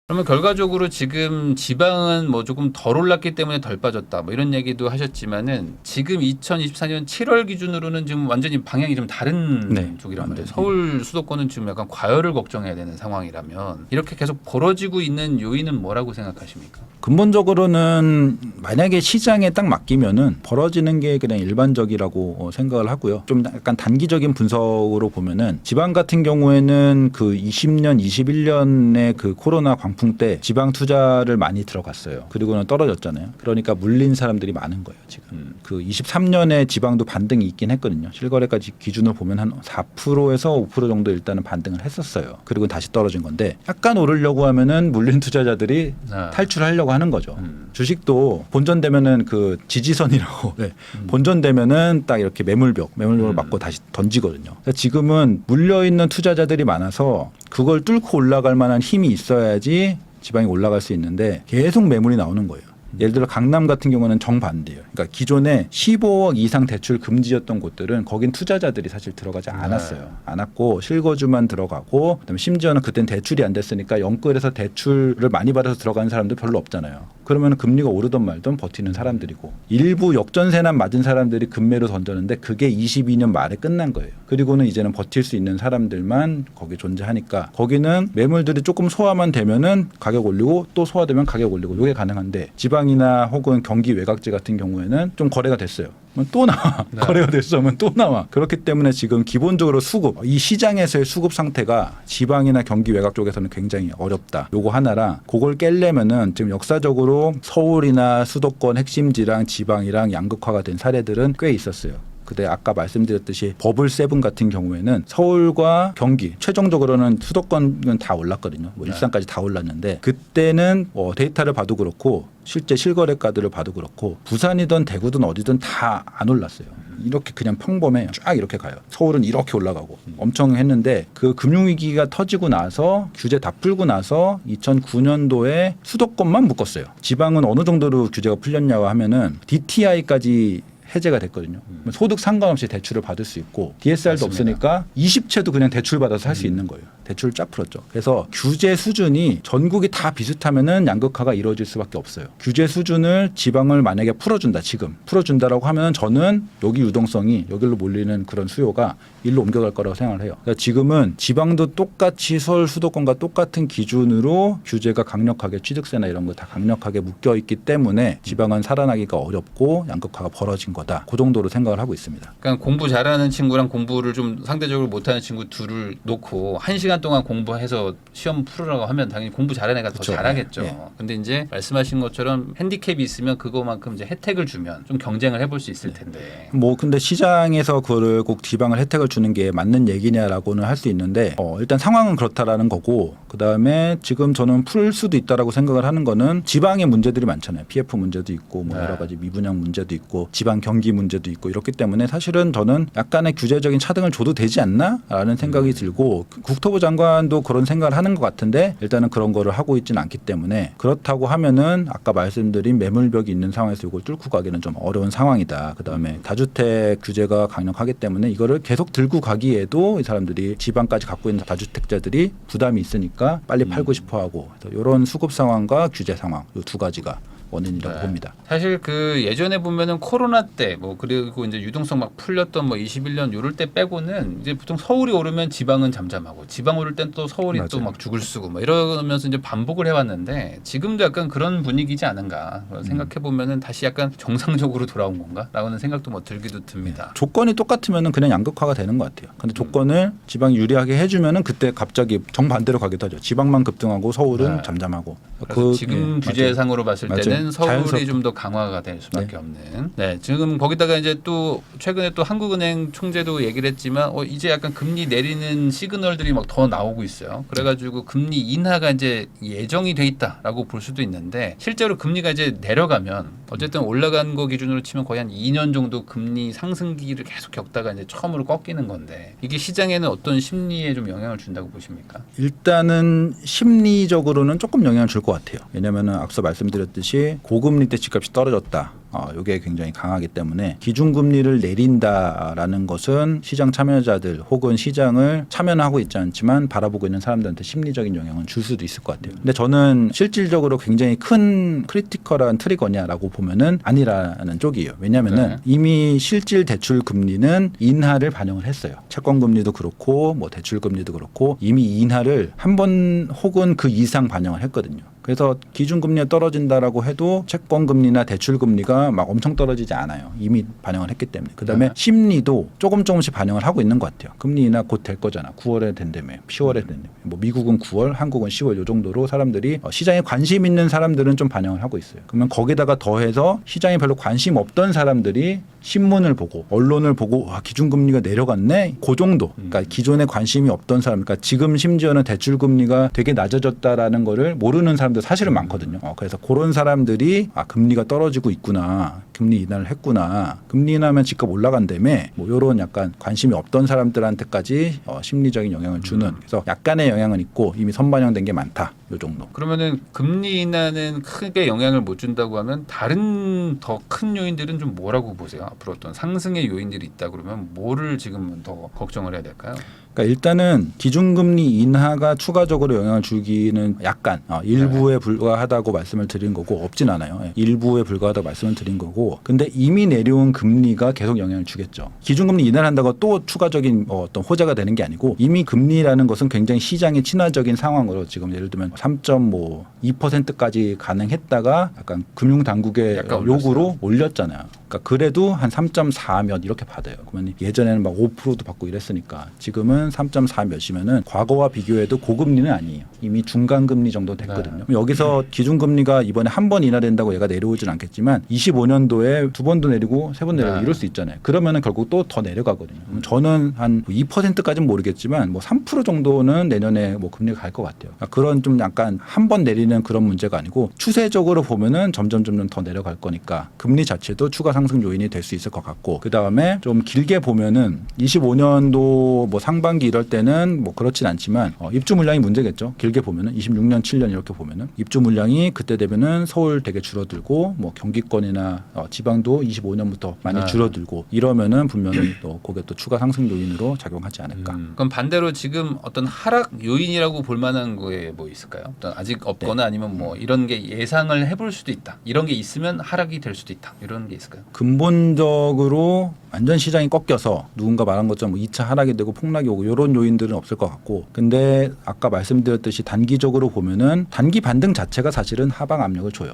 그러면 결과적으로 지금 지방은 뭐 조금 덜 올랐기 때문에 덜 빠졌다 뭐 이런 얘기도 하셨지만은 지금 2024년 7월 기준으로는 지금 완전히 방향이 좀 다른 네, 쪽이란 말이에요. 완전히. 서울 수도권은 지금 약간 과열을 걱정해야 되는 상황이라면 이렇게 계속 벌어지고 있는 요인은 뭐라고 생각하십니까? 근본적으로는 만약에 시장에 딱 맡기면은 벌어지는 게 그냥 일반적이라고 생각을 하고요. 좀 약간 단기적인 분석으로 보면은 지방 같은 경우에는 그 20년, 21년에 그 코로나 광풍 때 지방 투자를 많이 들어갔어요. 그리고는 떨어졌잖아요. 그러니까 물린 사람들이 많은 거예요, 지금. 그 23년에 지방도 반등이 있긴 했거든요. 실거래까지 기준으로 보면 한 4%에서 5% 정도 일단은 반등을 했었어요. 그리고 다시 떨어진 건데 약간 오르려고 하면은 물린 투자자들이 탈출하려고 하는 거죠. 주식도 본전되면은 그 지지선이라고 네. 본전되면은 딱 이렇게 매물벽을 맞고 다시 던지거든요. 그러니까 지금은 물려 있는 투자자들이 많아서 그걸 뚫고 올라갈 만한 힘이 있어야지 지방이 올라갈 수 있는데 계속 매물이 나오는 거예요. 예를 들어 강남 같은 경우는 정반대예요. 그러니까 기존에 15억 이상 대출 금지였던 곳들은 거긴 투자자들이 사실 들어가지 않았어요. 않았고 실거주만 들어가고 그다음에 심지어는 그땐 대출이 안 됐으니까 영끌에서 대출을 많이 받아서 들어가는 사람들 별로 없잖아요. 그러면 금리가 오르던 말던 버티는 사람들이고 일부 역전세난 맞은 사람들이 급매로 던졌는데 그게 22년 말에 끝난 거예요. 그리고는 이제는 버틸 수 있는 사람들만 거기 존재하니까 거기는 매물들이 조금 소화만 되면은 가격 올리고 또 소화되면 가격 올리고 이게 가능한데 지방이나 혹은 경기 외곽지 같은 경우에는 좀 거래가 됐어요. 또 나와. 네. 거래가 됐으면 또 나와. 그렇기 때문에 지금 기본적으로 수급, 이 시장에서의 수급 상태가 지방이나 경기 외곽 쪽에서는 굉장히 어렵다. 요거 하나랑 그걸 깰려면은 지금 역사적으로 서울이나 수도권 핵심지랑 지방이랑 양극화가 된 사례들은 꽤 있었어요. 근데 아까 말씀드렸듯이 버블 세븐 같은 경우에는 서울과 경기 최종적으로는 수도권은 다 올랐거든요. 뭐 일산까지 다 올랐는데 그때는 데이터를 봐도 그렇고 실제 실거래가들을 봐도 그렇고 부산이든 대구든 어디든 다 안 올랐어요. 이렇게 그냥 평범해요. 쫙 이렇게 가요. 서울은 이렇게 올라가고 엄청 했는데 그 금융위기가 터지고 나서 규제 다 풀고 나서 2009년도에 수도권만 묶었어요. 지방은 어느 정도로 규제가 풀렸냐고 하면은 DTI까지 해제가 됐거든요. 소득 상관없이 대출을 받을 수 있고 DSR도 맞습니다. 없으니까 20채도 그냥 대출 받아서 할 수 있는 거예요. 대출을 쫙 풀었죠. 그래서 규제 수준이 전국이 다 비슷하면은 양극화가 이루어질 수밖에 없어요. 규제 수준을 지방을 만약에 풀어준다 지금 풀어준다라고 하면 저는 여기 유동성이 여기로 몰리는 그런 수요가 일로 옮겨갈 거라고 생각을 해요. 그러니까 지금은 지방도 똑같이 서울 수도권과 똑같은 기준으로 규제가 강력하게 취득세나 이런 거 다 강력하게 묶여 있기 때문에 지방은 살아나기가 어렵고 양극화가 벌어진 거다. 그 정도로 생각을 하고 있습니다. 그러니까 공부 잘하는 친구랑 공부를 좀 상대적으로 못하는 친구 둘을 놓고 1시간 동안 공부해서 시험 풀으라고 하면 당연히 공부 잘하는 애가 더 그렇죠. 잘하겠죠. 네. 근데 이제 말씀하신 것처럼 핸디캡이 있으면 그거만큼 이제 혜택을 주면 좀 경쟁을 해볼 수 있을 텐데. 뭐 근데 시장에서 그거를 꼭 지방을 혜택을 주는 게 맞는 얘기냐라고는 할 수 있는데 일단 상황은 그렇다라는 거고 그다음에 지금 저는 풀 수도 있다라고 생각을 하는 거는 지방의 문제들이 많잖아요. PF 문제도 있고 뭐 네. 여러 가지 미분양 문제도 있고 지방 경기 문제도 있고 이렇기 때문에 사실은 저는 약간의 규제적인 차등을 줘도 되지 않나라는 생각이 들고 국토부 장관도 그런 생각을 하는 것 같은데 일단은 그런 거를 하고 있지는 않기 때문에 그렇다고 하면은 아까 말씀드린 매물벽이 있는 상황에서 이걸 뚫고 가기는 좀 어려운 상황이다. 그다음에 다주택 규제가 강력하기 때문에 이거를 계속 들고 가기에도 이 사람들이 지방까지 갖고 있는 다주택자들이 부담이 있으니까 빨리 팔고 싶어하고 이런 수급 상황과 규제 상황 이 두 가지가 원인이라고 네. 봅니다. 사실 그 예전에 보면은 코로나 때 뭐 그리고 이제 유동성 막 풀렸던 뭐 21년 요럴 때 빼고는 이제 보통 서울이 오르면 지방은 잠잠하고 지방 오를 땐 또 서울이 또 맞아요. 막 죽을 쓰고 뭐 이러면서 이제 반복을 해왔는데 지금도 약간 그런 분위기지 않은가 생각해 보면은 다시 약간 정상적으로 돌아온 건가라고는 생각도 뭐 들기도 듭니다. 조건이 똑같으면은 그냥 양극화가 되는 것 같아요. 근데 조건을 지방이 유리하게 해주면은 그때 갑자기 정반대로 가기도 하죠. 지방만 급등하고 서울은 네. 잠잠하고. 그래서 지금 예, 규제상으로 봤을 맞아요. 때는 서울이 자연스럽게. 좀 더 강화가 될 수밖에 없는. 네, 지금 거기다가 이제 또 최근에 또 한국은행 총재도 얘기를 했지만 이제 약간 금리 내리는 시그널들이 막 더 나오고 있어요. 그래가지고 금리 인하가 이제 예정이 돼 있다라고 볼 수도 있는데 실제로 금리가 이제 내려가면 어쨌든 올라간 거 기준으로 치면 거의 한 2년 정도 금리 상승기를 계속 겪다가 이제 처음으로 꺾이는 건데 이게 시장에는 어떤 심리에 좀 영향을 준다고 보십니까? 일단은 심리적으로는 조금 영향을 줄 것 같아요. 왜냐하면 앞서 말씀드렸듯이 고금리 때 집값이 떨어졌다. 이게 굉장히 강하기 때문에 기준금리를 내린다라는 것은 시장 참여자들 혹은 시장을 참여는 하고 있지 않지만 바라보고 있는 사람들한테 심리적인 영향은 줄 수도 있을 것 같아요. 근데 저는 실질적으로 굉장히 큰 크리티컬한 트리거냐라고 보면은 아니라는 쪽이에요. 왜냐하면은 네. 이미 실질 대출 금리는 인하를 반영을 했어요. 채권 금리도 그렇고 뭐 대출 금리도 그렇고 이미 인하를 한 번 혹은 그 이상 반영을 했거든요. 그래서 기준금리가 떨어진다라고 해도 채권금리나 대출금리가 막 엄청 떨어지지 않아요. 이미 반영을 했기 때문에. 그다음에 심리도 조금씩 반영을 하고 있는 것 같아요. 금리 인하 곧 될 거잖아. 9월에 된다며. 10월에 된다며. 뭐 미국은 9월, 한국은 10월 이 정도로 사람들이 시장에 관심 있는 사람들은 좀 반영을 하고 있어요. 그러면 거기다가 더해서 시장에 별로 관심 없던 사람들이 신문을 보고 언론을 보고 기준금리가 내려갔네. 그 정도. 그러니까 기존에 관심이 없던 사람, 그러니까 지금 심지어는 대출금리가 되게 낮아졌다라는 거를 모르는 사람들 사실은 많거든요. 그래서 그런 사람들이 금리가 떨어지고 있구나. 금리 인하를 했구나. 금리 인하면 집값 올라간다며 뭐 이런 약간 관심이 없던 사람들한테까지 심리적인 영향을 주는 그래서 약간의 영향은 있고 이미 선반영된 게 많다. 요 정도. 그러면은 금리 인하는 크게 영향을 못 준다고 하면 다른 더 큰 요인들은 좀 뭐라고 보세요? 앞으로 어떤 상승의 요인들이 있다 그러면 뭐를 지금 더 걱정을 해야 될까요? 그러니까 일단은 기준금리 인하가 추가적으로 영향을 주기는 약간 일부에 불과하다고 말씀을 드린 거고 없진 않아요. 예. 일부에 불과하다고 말씀을 드린 거고 근데 이미 내려온 금리가 계속 영향을 주겠죠. 기준금리 인하를 한다고 또 추가적인 어떤 호재가 되는 게 아니고 이미 금리라는 것은 굉장히 시장에 친화적인 상황으로 지금 예를 들면 3.2%까지 가능했다가 약간 금융당국의 약간 요구로 올렸잖아요. 그러니까 그래도 한 3.4몇 이렇게 받아요. 그러면 예전에는 막 5%도 받고 이랬으니까 지금은 3.4 몇이면은 과거와 비교해도 고금리는 아니에요. 이미 중간금리 정도 됐거든요. 네. 여기서 기준금리가 이번에 한 번 인하된다고 얘가 내려오진 않겠지만 25년도에 두 번도 내리고 세 번 내리고 네. 이럴 수 있잖아요. 그러면은 결국 또 더 내려가거든요. 저는 한 2%까지는 모르겠지만 뭐 3% 정도는 내년에 뭐 금리가 갈 것 같아요. 그러니까 그런 좀 약간 한 번 내리는 그런 문제가 아니고 추세적으로 보면은 점점 더 내려갈 거니까 금리 자체도 추가 상승 요인이 될 수 있을 것 같고 그 다음에 좀 길게 보면은 25년도 뭐 상반기 이럴 때는 뭐 그렇진 않지만 입주 물량이 문제겠죠. 길게 보면은 26년, 7년 이렇게 보면은 입주 물량이 그때 되면은 서울 되게 줄어들고 뭐 경기권이나 지방도 25년부터 많이 네. 줄어들고 이러면은 분명히 또 그게 또 추가 상승 요인으로 작용하지 않을까. 그럼 반대로 지금 어떤 하락 요인이라고 볼 만한 거에 뭐 있을까요? 어떤 아직 없거나 아니면 뭐 이런 게 예상을 해볼 수도 있다. 이런 게 있으면 하락이 될 수도 있다. 이런 게 있을까요? 근본적으로 완전 시장이 꺾여서 누군가 말한 것처럼 뭐 2차 하락이 되고 폭락이 오고 이런 요인들은 없을 것 같고 근데 아까 말씀드렸듯이 단기적으로 보면은 단기 반등 자체가 사실은 하방 압력을 줘요.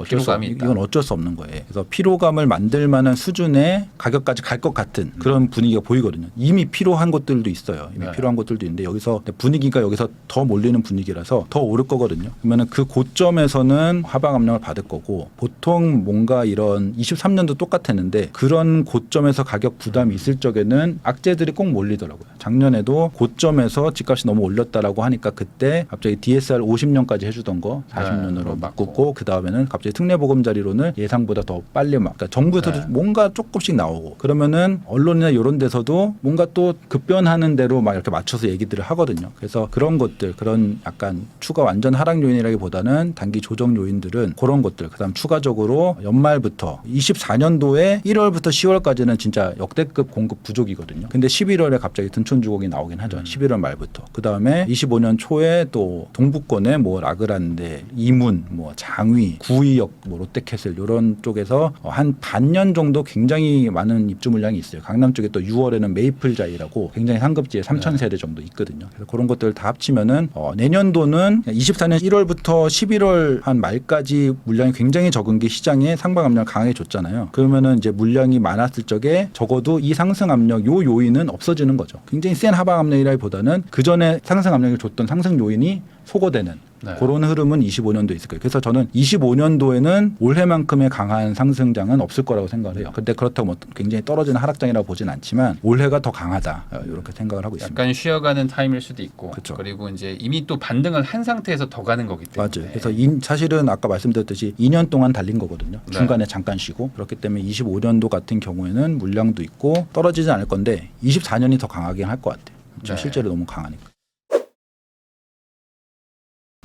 피로감이 있다. 이건 어쩔 수 없는 거예요. 그래서 피로감을 만들 만한 수준의 가격까지 갈 것 같은 그런 분위기가 보이거든요. 이미 필요한 것들도 있어요. 이미 네. 필요한 것들도 있는데 여기서 분위기가 여기서 더 몰리는 분위기라서 더 오를 거거든요. 그러면은 그 고점에서는 하방 압력을 받을 거고 보통 뭔가 이런 23년도 똑같았는데 그런 고점에서 가격 부담이 있을 적에는 악재들이 꼭 몰리더라고요. 작년에도 고점에서 집값이 너무 올렸다라고 하니까 그때 갑자기 DSR 50년까지 해주던 거 40년으로 바꾸고 그 다음에는 갑자기 특례보금자리론을 예상보다 더 빨리 그러니까 정부에서도 뭔가 조금씩 나오고 그러면은 언론이나 이런 데서도 뭔가 또 급변하는 대로 막 이렇게 맞춰서 얘기들을 하거든요. 그래서 그런 것들 그런 약간 추가 완전 하락 요인이라기보다는 단기 조정 요인들은 그런 것들 그다음 추가적으로 연말부터 24년도에 1월부터 10월까지는 진짜 역대급 공급 부족이거든요. 근데 11월에 갑자기 둔촌주공이 나오긴 하죠. 11월 말부터. 그다음에 25년 초에 또 동부권에 뭐 라그란데, 이문, 뭐 장위, 구의역, 뭐 롯데캐슬 이런 쪽에서 한 반년 정도 굉장히 많은 입주 물량이 있어요. 강남 쪽에 또 6월에는 메이플자이라고 굉장히 상급지에 3,000세대 정도 있거든요. 그래서 그런 것들 다 합치면은 내년도는 24년 1월부터 11월 한 말까지 물량이 굉장히 적은 게 시장에 상방 압력을 강하게 줬잖아요. 그러면은 이제 물량이 많았을 적에 적어도 이 상승 압력 요 요인은 없어지는 거죠. 굉장히 센 하방 압력이라기보다는 그 전에 상승 압력을 줬던 상승 요인이 소거되는 그런 흐름은 25년도에 있을 거예요. 그래서 저는 25년도에는 올해만큼의 강한 상승장은 없을 거라고 생각을 해요. 근데 그렇다고 뭐 굉장히 떨어지는 하락장이라고 보진 않지만 올해가 더 강하다 이렇게 생각을 하고 있습니다. 약간 쉬어가는 타임일 수도 있고 그쵸. 그리고 이제 이미 또 반등을 한 상태에서 더 가는 거기 때문에 맞아요. 그래서 사실은 아까 말씀드렸듯이 2년 동안 달린 거거든요. 중간에 잠깐 쉬고 그렇기 때문에 25년도 같은 경우에는 물량도 있고 떨어지지 않을 건데 24년이 더 강하긴 할 것 같아요. 지금 실제로 너무 강하니까.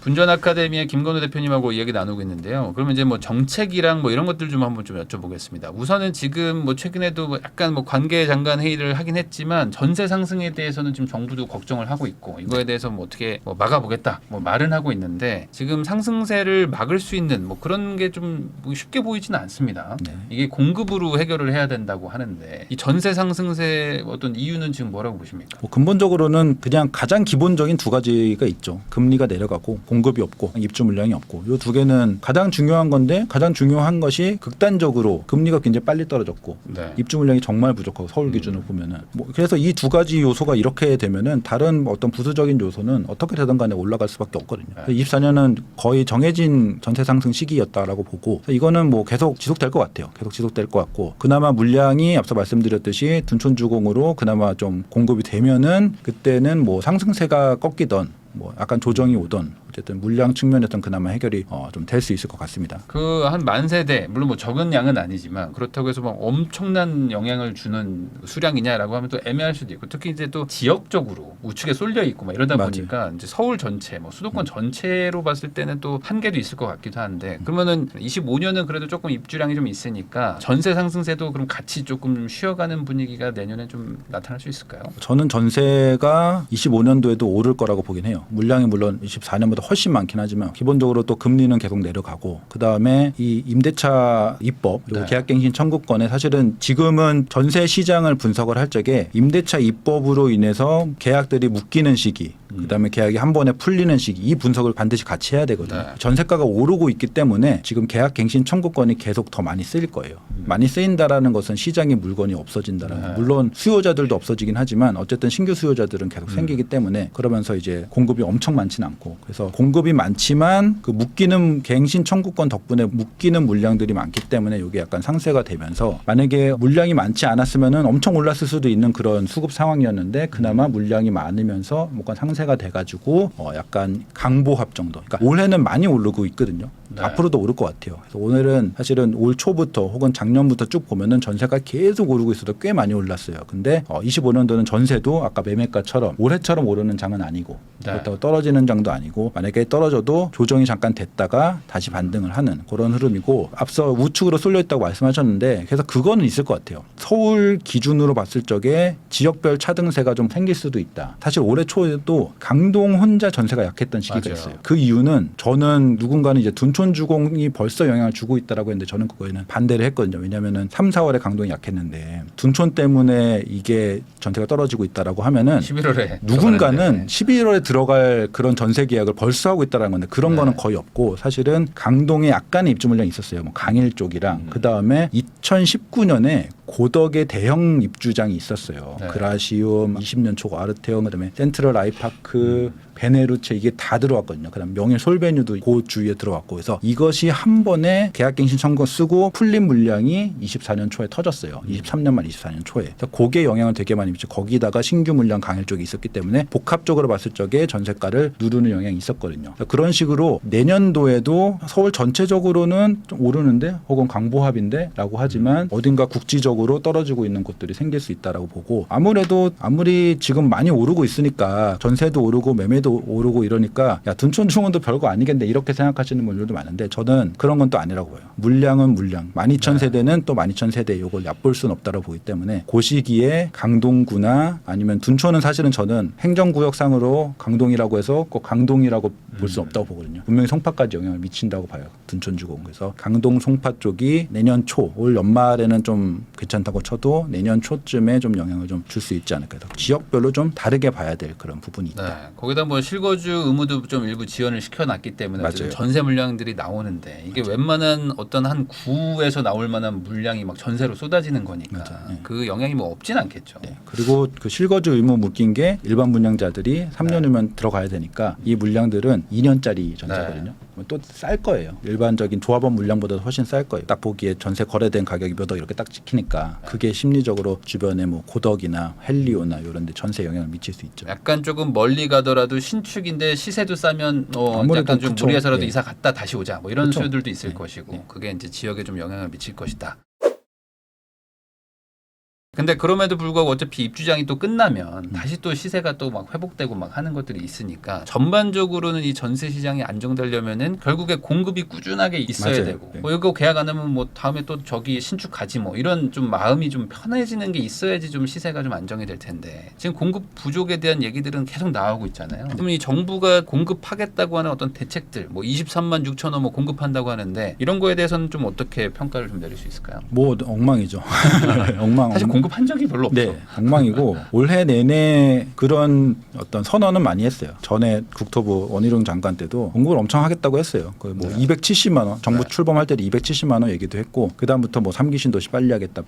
분전 아카데미의 김건우 대표님하고 이야기 나누고 있는데요. 그러면 이제 뭐 정책이랑 뭐 이런 것들 좀 한번 좀 여쭤보겠습니다. 우선은 지금 뭐 최근에도 뭐 약간 뭐 관계 장관 회의를 하긴 했지만 전세 상승에 대해서는 지금 정부도 걱정을 하고 있고 이거에 대해서 뭐 어떻게 뭐 막아보겠다 뭐 말은 하고 있는데 지금 상승세를 막을 수 있는 뭐 그런 게 좀 쉽게 보이지는 않습니다. 이게 공급으로 해결을 해야 된다고 하는데 이 전세 상승세 어떤 이유는 지금 뭐라고 보십니까? 뭐 근본적으로는 그냥 가장 기본적인 두 가지가 있죠. 금리가 내려가고 공급이 없고 입주 물량이 없고 이 두 개는 가장 중요한 건데 가장 중요한 것이 극단적으로 금리가 굉장히 빨리 떨어졌고 입주 물량이 정말 부족하고 서울 기준으로 보면은 뭐 그래서 이 두 가지 요소가 이렇게 되면은 다른 어떤 부수적인 요소는 어떻게 되든 간에 올라갈 수밖에 없거든요. 24년은 거의 정해진 전세 상승 시기였다라고 보고 이거는 뭐 계속 지속될 것 같아요. 계속 지속될 것 같고 그나마 물량이 앞서 말씀드렸듯이 둔촌주공으로 그나마 좀 공급이 되면은 그때는 뭐 상승세가 꺾이던 뭐 약간 조정이 오던 어쨌든 물량 측면에서는 그나마 해결이 좀 될 수 있을 것 같습니다. 그 한 만 세대 물론 뭐 적은 양은 아니지만 그렇다고 해서 막 엄청난 영향을 주는 수량이냐라고 하면 또 애매할 수도 있고 특히 이제 또 지역적으로 우측에 쏠려 있고 막 이러다 맞아요. 보니까 이제 서울 전체 뭐 수도권 전체로 봤을 때는 또 한계도 있을 것 같기도 한데 그러면은 25년은 그래도 조금 입주량이 좀 있으니까 전세 상승세도 그럼 같이 조금 쉬어가는 분위기가 내년에 좀 나타날 수 있을까요? 저는 전세가 25년도에도 오를 거라고 보긴 해요. 물량이 물론 24년보다 훨씬 많긴 하지만 기본적으로 또 금리는 계속 내려가고 그다음에 이 임대차 입법 그리고 네. 계약갱신 청구권에 사실은 지금은 전세 시장을 분석을 할 적에 임대차 입법으로 인해서 계약들이 묶이는 시기 그다음에 계약이 한 번에 풀리는 시기 이 분석을 반드시 같이 해야 되거든요. 네. 전세가가 오르고 있기 때문에 지금 계약갱신 청구권이 계속 더 많이 쓰일 거예요. 많이 쓰인다라는 것은 시장에 물건이 없어진다라는 네. 물론 수요자들도 없어지긴 하지만 어쨌든 신규 수요자들은 계속 생기기 때문에 그러면서 이제 공급이 엄청 많지는 않고 그래서 공급이 많지만 그 묶이는 갱신 청구권 덕분에 묶이는 물량들이 많기 때문에 이게 약간 상쇄가 되면서 만약에 물량이 많지 않았으면은 엄청 올랐을 수도 있는 그런 수급 상황이었는데 그나마 물량이 많으면서 뭔가 상쇄가 돼가지고 약간 강보합 정도. 그러니까 올해는 많이 오르고 있거든요. 네. 앞으로도 오를 것 같아요. 그래서 오늘은 사실은 올 초부터 혹은 작년부터 쭉 보면은 전세가 계속 오르고 있어도 꽤 많이 올랐어요. 근데 25년도는 전세도 아까 매매가처럼 올해처럼 오르는 장은 아니고 네. 그렇다고 떨어지는 장도 아니고 만약에 떨어져도 조정이 잠깐 됐다가 다시 반등을 하는 그런 흐름이고 앞서 우측으로 쏠려 있다고 말씀하셨는데 그래서 그거는 있을 것 같아요. 서울 기준으로 봤을 적에 지역별 차등세가 좀 생길 수도 있다. 사실 올해 초에도 강동 혼자 전세가 약했던 시기가 맞아요. 있어요. 그 이유는 저는 누군가는 이제 둔촌주공이 벌써 영향을 주고 있다라고 했는데 저는 그거에는 반대를 했거든요. 왜냐하면은 3, 4월에 강동이 약했는데 둔촌 때문에 이게 전세가 떨어지고 있다라고 하면은 11월에 누군가는 11월에 들어갈 그런 전세 계약을 벌써 하고 있다라는 건데 그런 네. 거는 거의 없고 사실은 강동에 약간의 입주 물량이 있었어요. 뭐 강일 쪽이랑 그 다음에 2019년에 고덕의 대형 입주장이 있었어요. 네. 그라시움, 20년 초 아르테온, 그다음에 센트럴 아이파크, 베네루체 이게 다 들어왔거든요. 그다음 명일 솔베뉴도 그 주위에 들어왔고 그래서 이것이 한 번에 계약갱신 청구 쓰고 풀린 물량이 24년 초에 터졌어요. 23년 말 24년 초에. 그래서 그게 영향을 되게 많이 미치고 거기다가 신규 물량 강일 쪽이 있었기 때문에 복합적으로 봤을 적에 전세가를 누르는 영향이 있었거든요. 그래서 그런 식으로 내년도에도 서울 전체적으로는 좀 오르는데 혹은 강보합인데라고 하지만 어딘가 국지적으로 떨어지고 있는 곳들이 생길 수 있다라고 보고 아무래도 아무리 지금 많이 오르고 있으니까 전세도 오르고 매매도 오르고 이러니까 야 둔촌 중원도 별거 아니겠네 이렇게 생각하시는 분들도 많은데 저는 그런 건 또 아니라고 봐요. 물량은 물량. 12,000세대는 또 12,000세대 이걸 얕볼 수는 없다고 보기 때문에 그 시기에 강동구나 아니면 둔촌은 사실은 저는 행정구역상으로 강동이라고 해서 꼭 강동이라고 볼 수는 없다고 보거든요. 분명히 송파까지 영향을 미친다고 봐요. 둔촌주공. 그래서 강동 송파 쪽이 내년 초 올 연말에는 좀 괜찮다고 쳐도 내년 초쯤에 좀 영향을 좀 줄 수 있지 않을까. 지역별로 좀 다르게 봐야 될 그런 부분이 있다. 네. 거기다 뭐 실거주 의무도 좀 일부 지원을 시켜놨기 때문에 맞아요. 전세 물량들이 나오는데 이게 웬만한 어떤 한 구에서 나올 만한 물량이 막 전세로 쏟아지는 거니까 맞아요. 네. 그 영향이 뭐 없진 않겠죠. 네. 그리고 그 실거주 의무 묶인 게 일반 분양자들이 3년 후면 들어가야 되니까 이 물량들은 2년짜리 전세거든요. 또 쌀 거예요. 일반적인 조합원 물량보다 훨씬 쌀 거예요. 딱 보기에 전세 거래된 가격이 몇 억 이렇게 딱 찍히니까 그게 심리적으로 주변에 뭐 고덕이나 헬리오나 이런 데 전세 영향을 미칠 수 있죠. 약간 조금 멀리 가더라도 신축인데 시세도 싸면 아무래도 약간 좀 그쵸. 무리해서라도 네. 이사 갔다 다시 오자 뭐 이런 그쵸. 수요들도 있을 네. 것이고 네. 그게 이제 지역에 좀 영향을 미칠 것이다. 근데 그럼에도 불구하고 어차피 입주장이 또 끝나면 다시 또 시세가 또 막 회복되고 막 하는 것들이 있으니까 전반적으로는 이 전세 시장이 안정되려면은 결국에 공급이 꾸준하게 있어야 맞아요. 되고 네. 뭐 이거 계약 안 하면 뭐 다음에 또 저기 신축 가지 뭐 이런 좀 마음이 좀 편해지는 게 있어야지 좀 시세가 좀 안정이 될 텐데 지금 공급 부족에 대한 얘기들은 계속 나오고 있잖아요. 그러면 이 정부가 공급하겠다고 하는 어떤 대책들 뭐 23만 6천호 뭐 공급한다고 하는데 이런 거에 대해서는 좀 어떻게 평가를 좀 내릴 수 있을까요? 뭐 엉망이죠. 엉망. 사실 공급한 적이 별로 없어. 네, 엉망이고 올해 내내 그런 어떤 선언은 많이 했어요. 전에 국토부 원희룡 장관 때도 공급을 엄청 하겠다고 했어요. 거의 뭐 270만 원, 정부 네. 출범할 때도 270만 원 얘기도 했고 그 다음부터 뭐 3기 신도시 빨리 하겠다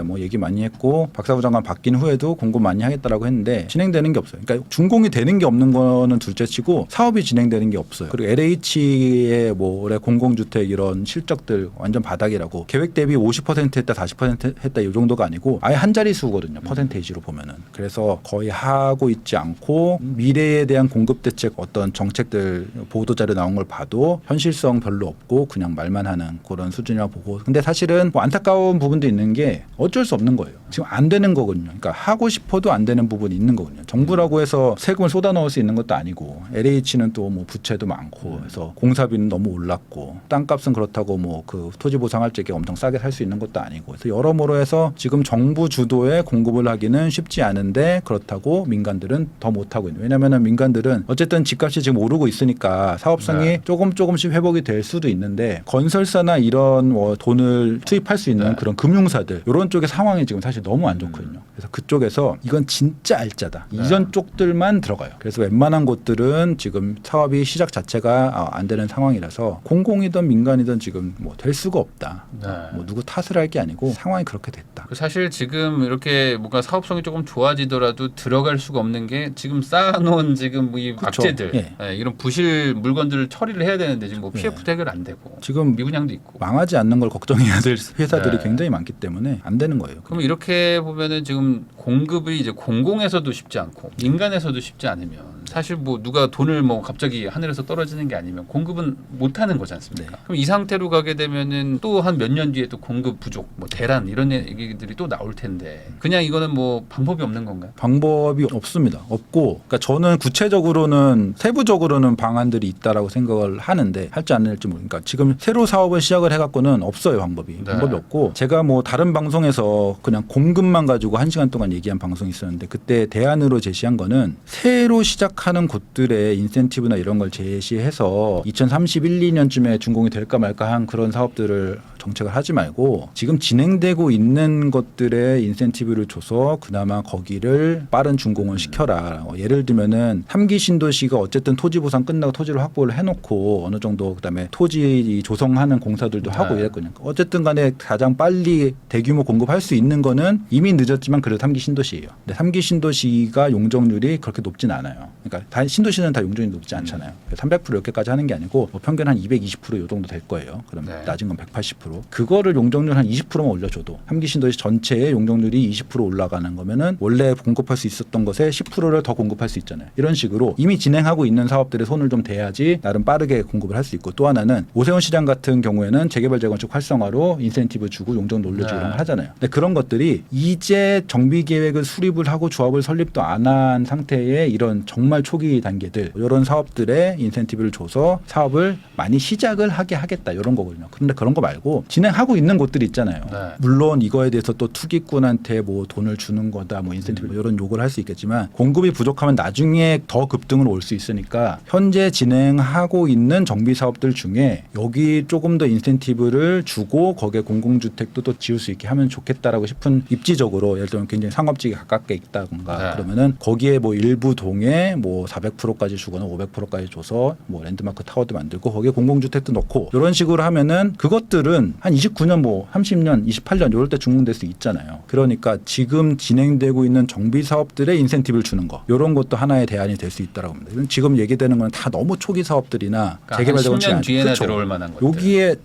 뭐 얘기 많이 했고 박사부 장관 바뀐 후에도 공급 많이 하겠다라고 했는데 진행되는 게 없어요. 그러니까 준공이 되는 게 없는 거는 둘째치고 사업이 진행되는 게 없어요. 그리고 LH의 뭐 올해 공공주택 이런 실적들 완전 바닥이라고 계획 대비 50% 했다 40% 했다 이 정도가 아니고 아예 한 자릿수거든요. 퍼센테이지로 보면은. 그래서 거의 하고 있지 않고 미래에 대한 공급 대책 어떤 정책들 보도자료 나온 걸 봐도 현실성 별로 없고 그냥 말만 하는 그런 수준이라고 보고. 근데 사실은 뭐 안타까운 부분도 있는 게 어쩔 수 없는 거예요. 지금 안 되는 거거든요. 그러니까 하고 싶어도 안 되는 부분이 있는 거거든요. 정부라고 해서 세금을 쏟아 넣을 수 있는 것도 아니고 LH는 또 뭐 부채도 많고 해서 공사비는 너무 올랐고 땅값은 그렇다고 뭐 그 토지 보상할 적에 엄청 싸게 살 수 있는 것도 아니고 그래서 여러모로 해서 지금 정부 주도의 공급을 하기는 쉽지 않은데 그렇다고 민간들은 더 못하고 있는. 왜냐하면 민간들은 어쨌든 집값이 지금 오르고 있으니까 사업성이 조금씩 회복이 될 수도 있는데 건설사나 이런 뭐 돈을 투입할 수 있는 그런 금융사들 이런 쪽의 상황이 지금 사실 너무 안 좋거든요. 그래서 그쪽에서 이건 진짜 알짜다. 이전 쪽들만 들어가요. 그래서 웬만한 곳들은 지금 사업이 시작 자체가 안 되는 상황이라서 공공이든 민간이든 지금 뭐 될 수가 없다. 뭐 누구 탓을 할 게 아니고 상황이 그렇게 됐다. 사실 지금 이렇게 뭔가 사업성이 조금 좋아지더라도 들어갈 수가 없는 게 지금 쌓아놓은 지금 이 그쵸. 악재들 예. 예, 이런 부실 물건들을 처리를 해야 되는데 지금 뭐 예. PF 해결 안 되고 지금 미분양도 있고. 망하지 않는 걸 걱정해야 될 회사들이 네. 굉장히 많기 때문에 안 되는 거예요. 그럼 이렇게 보면은 지금 공급이 이제 공공에서도 쉽지 않고 민간에서도 쉽지 않으면 사실 뭐 누가 돈을 뭐 갑자기 하늘에서 떨어지는 게 아니면 공급은 못 하는 거지 않습니까? 네. 그럼 이 상태로 가게 되면은 또 한 몇 년 뒤에 또 공급 부족, 뭐 대란 이런 얘기들이 또 나올 텐데 그냥 이거는 뭐 방법이 없는 건가요? 방법이 없습니다. 없고, 그러니까 저는 구체적으로는 세부적으로는 방안들이 있다라고 생각을 하는데 할지 안 할지 모르니까 지금 새로 사업을 시작을 해갖고는 없어요 방법이. 네. 방법이 없고 제가 뭐 다른 방송에서 그냥 공급만 가지고 1시간 동안 얘기한 방송이 있었는데 그때 대안으로 제시한 거는 새로 시작하는 곳들의 인센티브나 이런 걸 제시해서 2031, 2년쯤에 준공이 될까 말까 한 그런 사업들을 정책을 하지 말고 지금 진행되고 있는 것들의 인센티브를 줘서 그나마 거기를 빠른 준공을 시켜라. 예를 들면은 3기 신도시가 어쨌든 토지 보상 끝나고 토지를 확보를 해놓고 어느 정도 그다음에 토지 조성하는 공사들도 하고 이랬거든요. 어쨌든 간에 가장 빨리 대규모 공급할 수 있는 거는 이미 늦었지만 그래도 3기 신도시예요. 근데 3기 신도시가 용적률이 그렇게 높진 않아요. 그러니까 다 신도시는 다 용적률이 높지 않잖아요. 300% 이렇게까지 하는 게 아니고 뭐 평균 한 220%이 정도 될 거예요. 그럼 낮은 건 180%. 그거를 용적률 한 20%만 올려줘도 3기 신도시 전체의 용적률이 20% 올라가는 거면은 원래 공급할 수 있었던 것에 10%를 더 공급할 수 있잖아요. 이런 식으로 이미 진행하고 있는 사업들의 손을 좀 대야지 나름 빠르게 공급을 할 수 있고 또 하나는 오세훈 시장 같은 경우에는 재개발 재건축 활성화로 인센티브 주고 용적률 올려주고 이런 걸 하잖아요. 근데 그런 것들이 이제 정비 계획을 수립을 하고 조합을 설립도 안 한 상태의 이런 정말 초기 단계들 이런 사업들의 인센티브를 줘서 사업을 많이 시작을 하게 하겠다 이런 거거든요. 그런데 그런 거 말고 진행하고 있는 곳들이 있잖아요. 물론 이거에 대해서 또 투기꾼한테 뭐 돈을 주는 거다 뭐 인센티브 이런 요구를 할 수 있겠지만 공급이 부족하면 나중에 더 급등으로 올 수 있으니까 현재 진행하고 있는 정비 사업들 중에 여기 조금 더 인센티브를 주고 거기에 공공주택도 또 지을 수 있게 하면 좋겠다라고 싶은 입지적으로 예를 들면 굉장히 상업지에 가깝게 있다던가 그러면은 거기에 뭐 일부 동에 뭐 400%까지 주거나 500%까지 줘서 뭐 랜드마크 타워도 만들고 거기에 공공주택도 넣고 이런 식으로 하면은 그것들은 한 29년 뭐 30년 28년 이럴 때 준공될 수 있잖아요. 그러니까 지금 진행되고 있는 정비 사업들의 인센티브를 주는 거 이런 것도 하나의 대안이 될 수 있다라고 합니다. 지금 얘기되는 건 다 너무 초기 사업들이나 그러니까 재개발 재건축이 10년 뒤에나 그쵸. 들어올 만한 것들. 여기에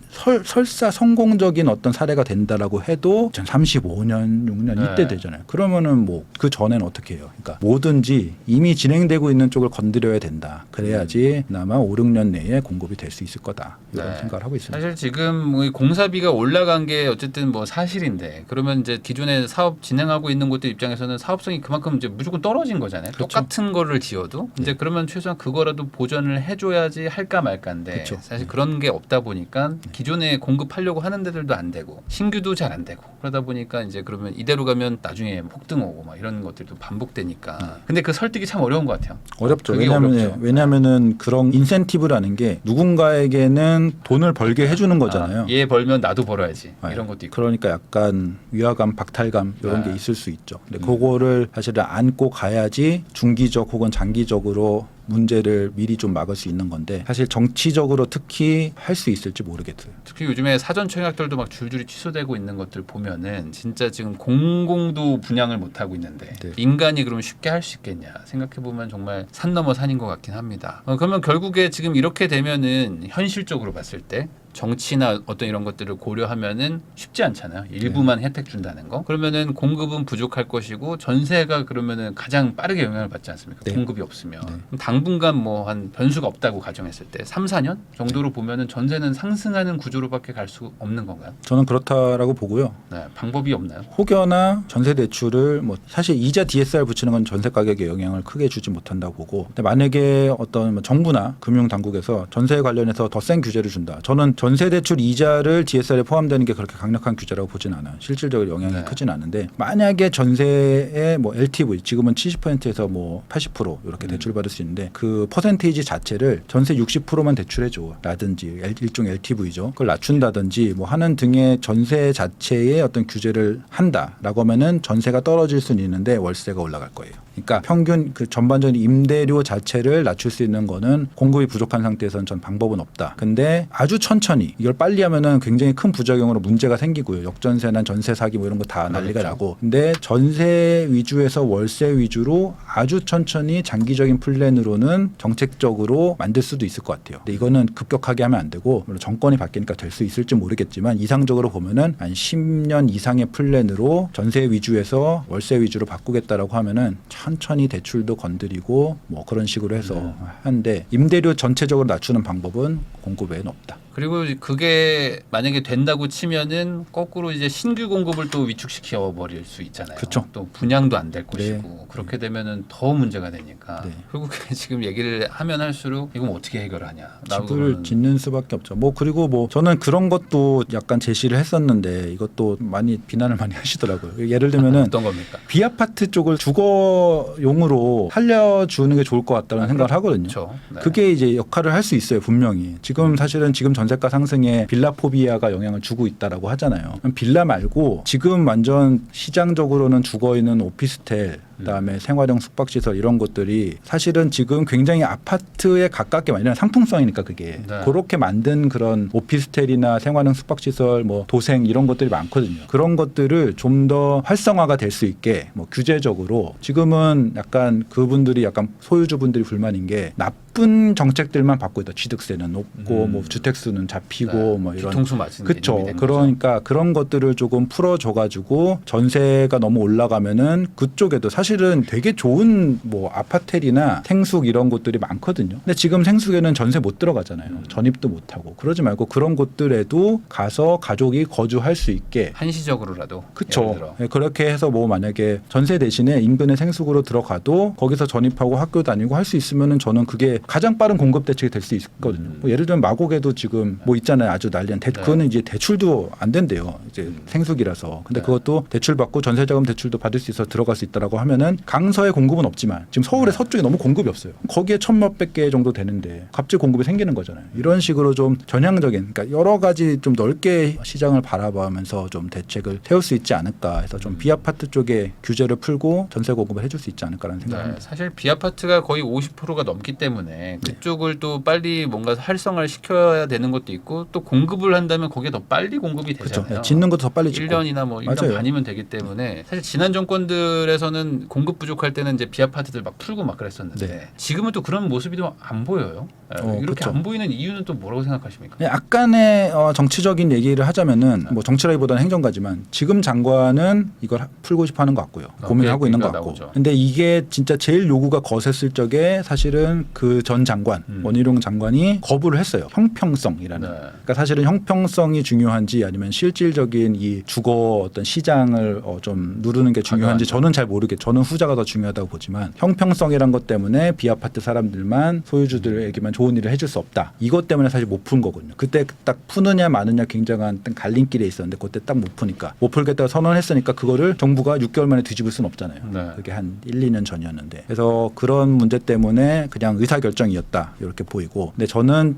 설사 성공적인 어떤 사례가 된다라고 해도 35년 6년 이때 되잖아요. 그러면은 뭐 그 전에는 어떻게 해요? 그러니까 뭐든지 이미 진행되고 있는 쪽을 건드려야 된다. 그래야지 그나마 5, 6년 내에 공급이 될 수 있을 거다. 이런 생각을 하고 있습니다. 사실 지금 뭐 공사비가 올라간 게 어쨌든 뭐 사실인데 그러면 이제 기존에 사업 진행하고 있는 곳들 입장에서는 사업성이 그만큼 이제 무조건 떨어진 거잖아요. 그렇죠. 똑같은 거를 지어도 이제 그러면 최소한 그거라도 보전을 해줘야지 할까 말까인데 그렇죠. 사실 그런 게 없다 보니까 기존에 공급하려고 하는 데들도 안 되고 신규도 잘 안 되고 그러다 보니까 이제 그러면 이대로 가면 나중에 폭등 오고 막 이런 것들도 반복되니까. 근데 그 설득이 참 어려운 것 같아요. 어렵죠. 그게 어렵죠. 왜냐하면은 그런 인센티브라는 게 누군가에게는 돈을 벌게 해주는 거잖아요. 얘 벌면 나도 벌어야지 네. 이런 것도 있고. 그러니까 약간 위화감, 박탈감 이런 게 있을 수 있죠. 근데 그거를 사실은 안고 가야지 중기적 혹은 장기적으로 문제를 미리 좀 막을 수 있는 건데 사실 정치적으로 특히 할 수 있을지 모르겠어요. 특히 요즘에 사전 청약들도 막 줄줄이 취소되고 있는 것들 보면은 진짜 지금 공공도 분양을 못 하고 있는데 민간이 그러면 쉽게 할 수 있겠냐 생각해 보면 정말 산 넘어 산인 것 같긴 합니다. 그러면 결국에 지금 이렇게 되면은 현실적으로 봤을 때 정치나 어떤 이런 것들을 고려하면은 쉽지 않잖아요. 일부만 혜택 준다는 거. 그러면은 공급은 부족할 것이고 전세가 그러면은 가장 빠르게 영향을 받지 않습니까? 네. 공급이 없으면. 네. 그럼 당분간 뭐 한 변수가 없다고 가정했을 때 3, 4년 정도로 보면은 전세는 상승하는 구조로밖에 갈 수 없는 건가요? 저는 그렇다라고 보고요. 네, 방법이 없나요? 혹여나 전세 대출을 뭐 사실 이자 DSR 붙이는 건 전세 가격에 영향을 크게 주지 못한다고 보고, 근데 만약에 어떤 뭐 정부나 금융 당국에서 전세 관련해서 더 센 규제를 준다. 저는 전세 대출 이자를 DSR에 포함되는 게 그렇게 강력한 규제라고 보진 않아요. 실질적으로 영향이 네. 크진 않은데, 만약에 전세의 뭐 LTV 지금은 70%에서 뭐 80% 이렇게 대출 받을 수 있는데 그 퍼센테이지 자체를 전세 60%만 대출해줘 라든지 일종 LTV죠. 그걸 낮춘다든지 뭐 하는 등의 전세 자체의 어떤 규제를 한다라고 하면은 전세가 떨어질 수는 있는데 월세가 올라갈 거예요. 그러니까 평균 그 전반적인 임대료 자체를 낮출 수 있는 거는 공급이 부족한 상태에서는 전 방법은 없다. 근데 아주 천천히 이걸 빨리 하면은 굉장히 큰 부작용으로 문제가 생기고요. 역전세나 전세 사기 뭐 이런 거 다 난리가 그렇죠. 나고. 근데 전세 위주에서 월세 위주로 아주 천천히 장기적인 플랜으로는 정책적으로 만들 수도 있을 것 같아요. 근데 이거는 급격하게 하면 안 되고, 물론 정권이 바뀌니까 될 수 있을지 모르겠지만 이상적으로 보면은 한 10년 이상의 플랜으로 전세 위주에서 월세 위주로 바꾸겠다라고 하면은 천천히 대출도 건드리고 뭐 그런 식으로 해서 하는데, 임대료 전체적으로 낮추는 방법은 공급 외에는 없다. 그리고 그게 만약에 된다고 치면은 거꾸로 이제 신규 공급을 또 위축시켜 버릴 수 있잖아요. 그쵸. 또 분양도 안 될 네. 것이고 그렇게 되면은 더 문제가 되니까. 네. 결국에 지금 얘기를 하면 할수록 이건 어떻게 해결하냐. 집을 짓는 수밖에 없죠. 뭐 그리고 뭐 저는 그런 것도 약간 제시를 했었는데 이것도 많이 비난을 많이 하시더라고요. 예를 들면은 어떤 겁니까? 비아파트 쪽을 주거용으로 살려주는 게 좋을 것 같다는 생각을 하거든요. 그렇죠. 네. 그게 이제 역할을 할 수 있어요, 분명히. 지금 사실은 지금 전세가 상승에 빌라 포비아가 영향을 주고 있다라고 하잖아요. 빌라 말고 지금 완전 시장적으로는 죽어 있는 오피스텔, 그다음에 생활형 숙박시설 이런 것들이 사실은 지금 굉장히 아파트에 가깝게 만드는 상품성이니까 그게 네. 그렇게 만든 그런 오피스텔이나 생활형 숙박시설 뭐 도생 이런 것들이 많거든요. 그런 것들을 좀 더 활성화가 될 수 있게 뭐 규제적으로, 지금은 약간 그분들이 약간 소유주분들이 불만인 게 나쁜 정책들만 받고 있다. 취득세는 높고 뭐 주택수는 잡히고 네. 뭐 이런. 뒤통수 맞은 그렇죠. 개념이 된 그러니까 그런 것들을 조금 풀어줘가지고 전세가 너무 올라가면은 그쪽에도 사실은 되게 좋은 뭐 아파텔이나 생숙 이런 곳들이 많거든요. 근데 지금 생숙에는 전세 못 들어가잖아요. 전입도 못 하고. 그러지 말고 그런 곳들에도 가서 가족이 거주할 수 있게. 한시적으로라도. 그렇죠. 예를 들어. 그렇게 해서 뭐 만약에 전세 대신에 인근의 생숙으로 들어가도 거기서 전입하고 학교 다니고 할 수 있으면은 저는 그게 가장 빠른 공급 대책이 될 수 있거든요. 뭐 예를 들면 마곡에도 지금 뭐 있잖아요. 아주 난리한 그거는 이제 대출도 안 된대요. 이제 생숙이라서. 근데 네. 그것도 대출 받고 전세자금 대출도 받을 수 있어 들어갈 수 있다라고 하면은 강서에 공급은 없지만 지금 서울의 서쪽에 너무 공급이 없어요. 거기에 1,000몇백 개 정도 되는데 갑자기 공급이 생기는 거잖아요. 이런 식으로 좀 전향적인, 그러니까 여러 가지 좀 넓게 시장을 바라보면서 좀 대책을 세울 수 있지 않을까 해서 좀 비아파트 쪽에 규제를 풀고 전세 공급을 해줄 수 있지 않을까라는 네, 생각입니다. 사실 비아파트가 거의 50%가 넘기 때문에 그쪽을 또 빨리 뭔가 활성화를 시켜야 되는 것도 있고, 또 공급을 한다면 거기에 더 빨리 공급이 그렇죠. 되잖아요. 짓는 것도 더 빨리 짓고. 1년이나 뭐 1년 맞아요. 반이면 되기 때문에 사실 지난 정권들에서는 공급 부족할 때는 이제 비아파트들 막 풀고 막 그랬었는데 네. 지금은 또 그런 모습이 좀 안 보여요. 이렇게 그렇죠. 안 보이는 이유는 또 뭐라고 생각하십니까? 약간의 정치적인 얘기를 하자면은 뭐 정치라기보다는 행정가지만 지금 장관은 이걸 풀고 싶어하는 것 같고요. 고민하고 있는 것 같고. 나오죠. 근데 이게 진짜 제일 요구가 거셌을 적에 사실은 그 전 장관 원희룡 장관이 거부를 했어요. 형평성이라는. 네. 그러니까 사실은 형평성이 중요한지 아니면 실질적인 이 주거 어떤 시장을 좀 누르는 게 중요한지 저는 잘 저는 후자가 더 중요하다고 보지만, 형평성이란 것 때문에 비아파트 사람들만 소유주들에게만 좋은 일을 해줄 수 없다. 이것 때문에 사실 못 푼 거거든요. 그때 딱 푸느냐 마느냐 굉장한 갈림길에 있었는데 그때 딱 못 푸니까, 못 풀겠다고 선언했으니까 그거를 정부가 6개월 만에 뒤집을 수는 없잖아요. 네. 그게 한 1, 2년 전이었는데. 그래서 그런 문제 때문에 그냥 의사결정이었다 이렇게 보이고, 근데 저는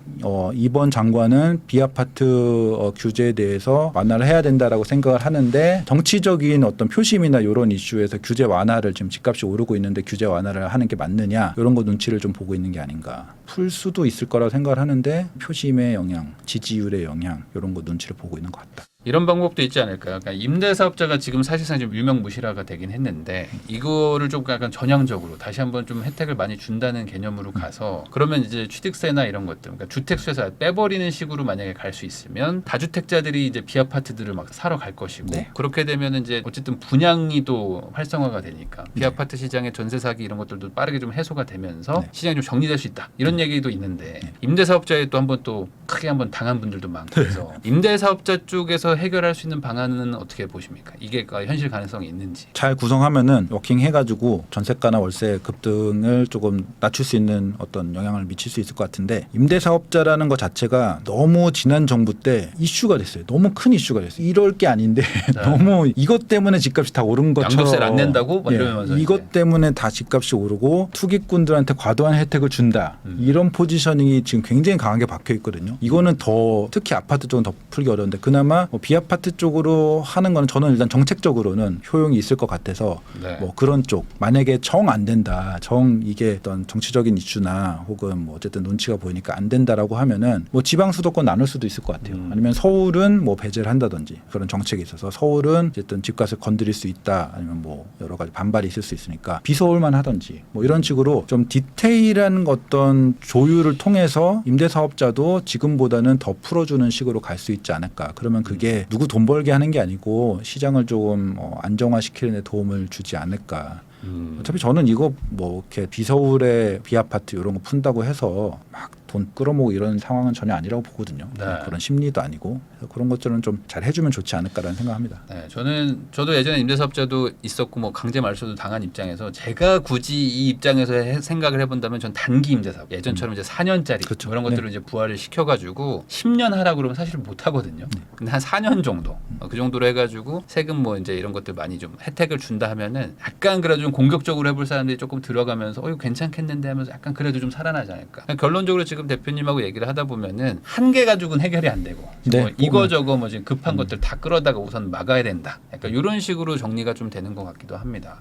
이번 장관은 비아파트 규제에 대해서 완화를 해야 된다라고 생각을 하는데, 정치적인 어떤 표심이나 이런 이슈에서 규제 완화를 지금 집값이 오르고 있는데 규제 완화를 하는 게 맞느냐, 이런 거 눈치를 좀 보고 있는 게 아닌가. 풀 수도 있을 거라고 생각을 하는데 표심의 영향, 지지율의 영향 이런 거 눈치를 보고 있는 것 같다. 이런 방법도 있지 않을까요? 그러니까 임대사업자가 지금 사실상 좀 유명무실화가 되긴 했는데 이거를 좀 약간 전향적으로 다시 한번 좀 혜택을 많이 준다는 개념으로 가서 그러면 이제 취득세나 이런 것들, 그러니까 주택수에서 빼버리는 식으로 만약에 갈 수 있으면 다주택자들이 이제 비아파트들을 막 사러 갈 것이고 네. 그렇게 되면 이제 어쨌든 분양이 또 활성화가 되니까 비아파트 시장의 전세 사기 이런 것들도 빠르게 좀 해소가 되면서 네. 시장이 좀 정리될 수 있다 이런 얘기도 있는데 임대사업자에 또 한번 또 크게 한번 당한 분들도 많고 그래서 임대사업자 쪽에서 해결할 수 있는 방안은 어떻게 보십니까? 이게 현실 가능성이 있는지. 잘 구성하면은 워킹 해가지고 전세가나 월세 급등을 조금 낮출 수 있는 어떤 영향을 미칠 수 있을 것 같은데 임대사업자라는 것 자체가 너무 지난 정부 때 이슈가 됐어요. 너무 큰 이슈가 됐어요. 이럴 게 아닌데 너무 이것 때문에 집값이 다 오른 것처럼 양도세를 안 낸다고? 뭐 예, 이러면서 이것 때문에 다 집값이 오르고 투기꾼들한테 과도한 혜택을 준다. 이런 포지셔닝이 지금 굉장히 강하게 박혀 있거든요. 이거는 더 특히 아파트 쪽은 더 풀기 어려운데 그나마 뭐 비아파트 쪽으로 하는 거는 저는 일단 정책적으로는 효용이 있을 것 같아서 네. 뭐 그런 쪽 만약에 정 안 된다. 정 이게 어떤 정치적인 이슈나 혹은 뭐 어쨌든 눈치가 보이니까 안 된다라고 하면은 뭐 지방 수도권 나눌 수도 있을 것 같아요. 아니면 서울은 뭐 배제를 한다든지 그런 정책이 있어서 서울은 어쨌든 집값을 건드릴 수 있다. 아니면 뭐 여러 가지 반발이 있을 수 있으니까 비서울만 하든지 뭐 이런 식으로 좀 디테일한 어떤 조율을 통해서 임대사업자도 지금보다는 더 풀어주는 식으로 갈 수 있지 않을까. 그러면 그게 누구 돈 벌게 하는 게 아니고 시장을 조금 안정화시키는 데 도움을 주지 않을까. 어차피 저는 이거 뭐 이렇게 비서울의 비아파트 이런 거 푼다고 해서 막 돈 끌어모으고 이런 상황은 전혀 아니라고 보거든요. 네. 그런 심리도 아니고 그래서 그런 것들은 좀 잘 해주면 좋지 않을까라는 생각합니다. 네, 저도 예전에 임대사업자도 있었고 뭐 강제 말소도 당한 입장에서 제가 굳이 이 입장에서 생각을 해본다면 전 단기 임대사업 예전처럼 이제 4년짜리 그렇죠. 이런 것들을 이제 부활을 시켜가지고 10년 하라 그러면 사실 못 하거든요. 근데 한 4년 정도 그 정도로 해가지고 세금 뭐 이제 이런 것들 많이 좀 혜택을 준다 하면은 약간 그래도 좀 공격적으로 해볼 사람들이 조금 들어가면서 이거 괜찮겠는데 하면서 약간 그래도 좀 살아나지 않을까. 결론적으로 지금 대표님하고 얘기를 하다 보면은 한 개 가지고는 해결이 안 되고 네, 뭐 이거 저거 뭐 지금 급한 것들 다 끌어다가 우선 막아야 된다. 약간 이런 식으로 정리가 좀 되는 것 같기도 합니다.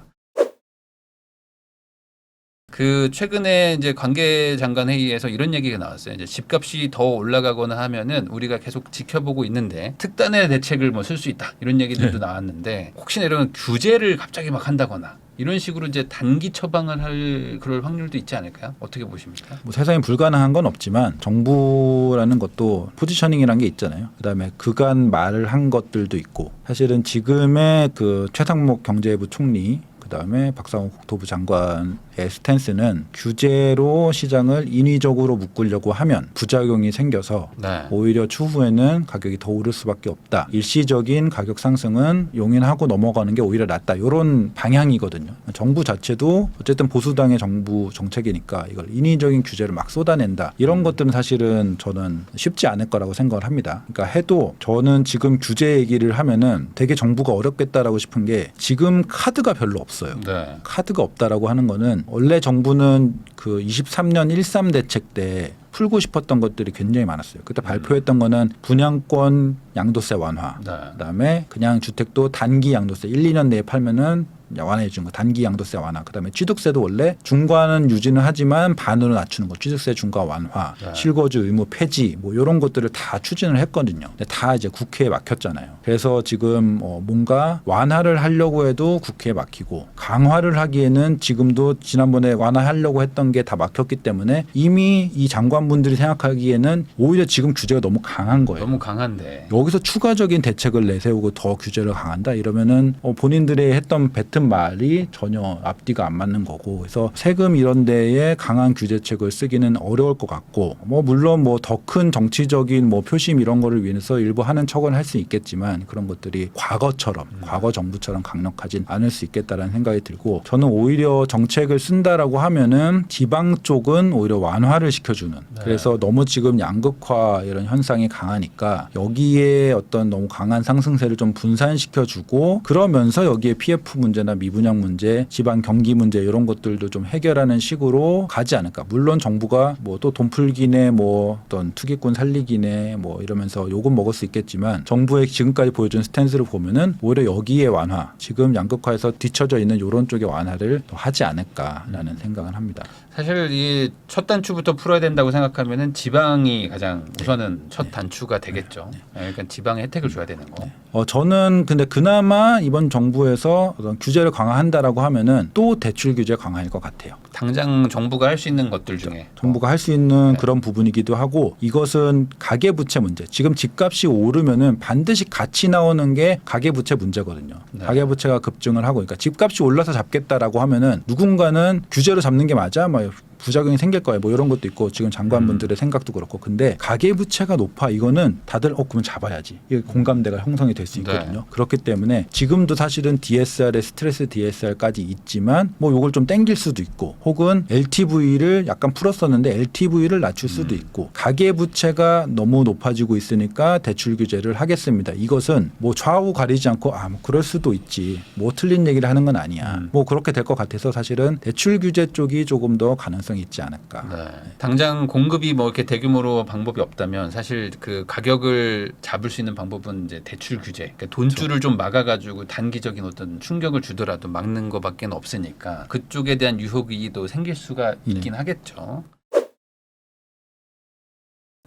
그 최근에 이제 관계장관 회의에서 이런 얘기가 나왔어요. 이제 집값이 더 올라가거나 하면은 우리가 계속 지켜보고 있는데 특단의 대책을 뭐 쓸 수 있다 이런 얘기들도 나왔는데 혹시나 이런 규제를 갑자기 막 한다거나 이런 식으로 이제 단기 처방을 할 그럴 확률도 있지 않을까요? 어떻게 보십니까? 뭐 세상에 불가능한 건 없지만 정부라는 것도 포지셔닝이라는 게 있잖아요. 그다음에 그간 말을 한 것들도 있고 사실은 지금의 그 최상목 경제부 총리 그다음에 박상호 국토부 장관의 스탠스는 규제로 시장을 인위적으로 묶으려고 하면 부작용이 생겨서 네. 오히려 추후에는 가격이 더 오를 수밖에 없다. 일시적인 가격 상승은 용인하고 넘어가는 게 오히려 낫다. 이런 방향이거든요. 정부 자체도 어쨌든 보수당의 정부 정책이니까 이걸 인위적인 규제를 막 쏟아낸다. 이런 것들은 사실은 저는 쉽지 않을 거라고 생각을 합니다. 그러니까 해도 저는 지금 규제 얘기를 하면은 되게 정부가 어렵겠다라고 싶은 게 지금 카드가 별로 없어요. 네. 카드가 없다라고 하는 거는 원래 정부는 그 23년 13 대책 때 풀고 싶었던 것들이 굉장히 많았어요. 그때 발표했던 거는 분양권 양도세 완화. 네. 그다음에 그냥 주택도 단기 양도세 1, 2년 내에 팔면은 완화해 주는 거. 단기 양도세 완화. 그다음에 취득세도 원래 중과는 유지는 하지만 반으로 낮추는 거. 취득세 중과 완화, 네. 실거주 의무 폐지 뭐 이런 것들을 다 추진을 했거든요. 근데 다 이제 국회에 막혔잖아요. 그래서 지금 뭔가 완화를 하려고 해도 국회에 막히고 강화를 하기에는 지금도 지난번에 완화하려고 했던 게 다 막혔기 때문에 이미 이 장관분들이 생각하기에는 오히려 지금 규제가 너무 강한 거예요. 너무 강한데. 여기서 추가적인 대책을 내세우고 더 규제를 강한다 이러면은 본인들이 했던 뱉은 말이 전혀 앞뒤가 안 맞는 거고 그래서 세금 이런 데에 강한 규제책을 쓰기는 어려울 것 같고 뭐 물론 뭐 더 큰 정치적인 뭐 표심 이런 거를 위해서 일부 하는 척은 할 수 있겠지만 그런 것들이 과거처럼 과거 정부처럼 강력하진 않을 수 있겠다라는 생각이 들고 저는 오히려 정책을 쓴다라고 하면은 지방 쪽은 오히려 완화를 시켜주는 그래서 너무 지금 양극화 이런 현상이 강하니까 여기에 어떤 너무 강한 상승세를 좀 분산시켜주고 그러면서 여기에 PF 문제나 미분양 문제, 지방 경기 문제 이런 것들도 좀 해결하는 식으로 가지 않을까. 물론 정부가 뭐 또 돈 풀기네 뭐 어떤 투기꾼 살리기네 뭐 이러면서 욕은 먹을 수 있겠지만 정부의 지금까지 보여준 스탠스를 보면은 오히려 여기에 완화, 지금 양극화에서 뒤처져 있는 이런 쪽의 완화를 더 하지 않을까라는 생각을 합니다. 사실 이 첫 단추부터 풀어야 된다고 생각하면은 지방이 가장 우선은 첫 단추가 되겠죠. 그러니까 지방에 혜택을 줘야 되는 거. 저는 근데 그나마 이번 정부에서 어떤 규제를 강화한다라고 하면은 또 대출 규제 강화일 것 같아요. 당장 정부가 할 수 있는 것들 중에 정부가 할 수 있는 그런 부분이기도 하고 이것은 가계부채 문제. 지금 집값이 오르면은 반드시 같이 나오는 게 가계부채 문제거든요. 네. 가계부채가 급증을 하고 그러니까 집값이 올라서 잡겠다라고 하면은 누군가는 규제로 잡는 게 맞아? 막 부작용이 생길 거예요. 뭐 이런 것도 있고 지금 장관분들의 생각도 그렇고 근데 가계부채가 높아 이거는 다들 그러면 잡아야지. 이게 공감대가 형성이 될 수 있거든요. 네. 그렇기 때문에 지금도 사실은 DSR에 스트레스 DSR까지 있지만 뭐 요걸 좀 땡길 수도 있고 혹은 LTV를 약간 풀었었는데 LTV를 낮출 수도 있고 가계부채가 너무 높아지고 있으니까 대출 규제를 하겠습니다. 이것은 뭐 좌우 가리지 않고 뭐 그럴 수도 있지. 뭐 틀린 얘기를 하는 건 아니야. 뭐 그렇게 될 것 같아서 사실은 대출 규제 쪽이 조금 더 가능성이 있지 않을까. 네. 당장 공급이 뭐 이렇게 대규모로 방법이 없다면 사실 그 가격을 잡을 수 있는 방법은 이제 대출 규제, 그러니까 돈줄을 좀 막아가지고 단기적인 어떤 충격을 주더라도 막는 것밖에 없으니까 그쪽에 대한 유혹이 또 생길 수가 있긴 하겠죠.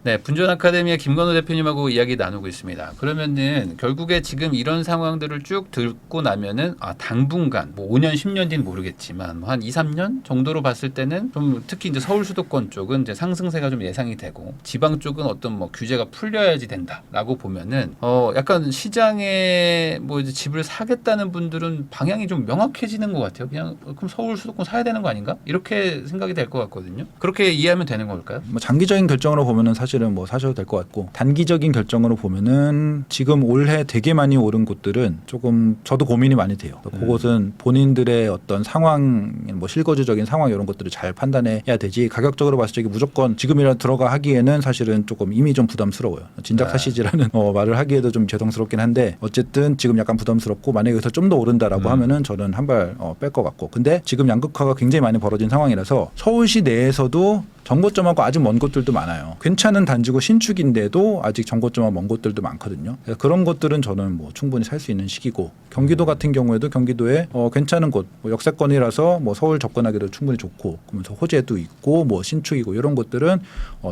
네, 분전 아카데미의 김건우 대표님하고 이야기 나누고 있습니다. 그러면은 결국에 지금 이런 상황들을 쭉 듣고 나면은 당분간 뭐 5년, 10년 뒤는 모르겠지만 뭐 한 2, 3년 정도로 봤을 때는 좀 특히 이제 서울 수도권 쪽은 이제 상승세가 좀 예상이 되고 지방 쪽은 어떤 뭐 규제가 풀려야지 된다라고 보면은 약간 시장에 뭐 이제 집을 사겠다는 분들은 방향이 좀 명확해지는 것 같아요. 그냥 그럼 서울 수도권 사야 되는 거 아닌가? 이렇게 생각이 될 것 같거든요. 그렇게 이해하면 되는 걸까요? 뭐 장기적인 결정으로 보면은 사실은 뭐 사셔도 될 것 같고 단기적인 결정으로 보면은 지금 올해 되게 많이 오른 곳들은 조금 저도 고민이 많이 돼요. 그것은 본인들의 어떤 상황, 뭐 실거주적인 상황 이런 것들을 잘 판단해야 되지. 가격적으로 봤을 때 무조건 지금이라도 들어가 하기에는 사실은 조금 이미 좀 부담스러워요. 진작 사시지라는 말을 하기에도 좀 죄송스럽긴 한데 어쨌든 지금 약간 부담스럽고 만약에 여기서 좀 더 오른다라고 하면은 저는 한 발 뺄 것 같고 근데 지금 양극화가 굉장히 많이 벌어진 상황이라서 서울시 내에서도 정고점하고 아직 먼 곳들도 많아요. 괜찮은 단지고 신축인데도 아직 정고점하고 먼 곳들도 많거든요. 그런 것들은 저는 뭐 충분히 살 수 있는 시기고 경기도 같은 경우에도 경기도에 괜찮은 곳, 뭐 역세권이라서 뭐 서울 접근하기도 충분히 좋고 그러면서 호재도 있고 뭐 신축이고 이런 곳들은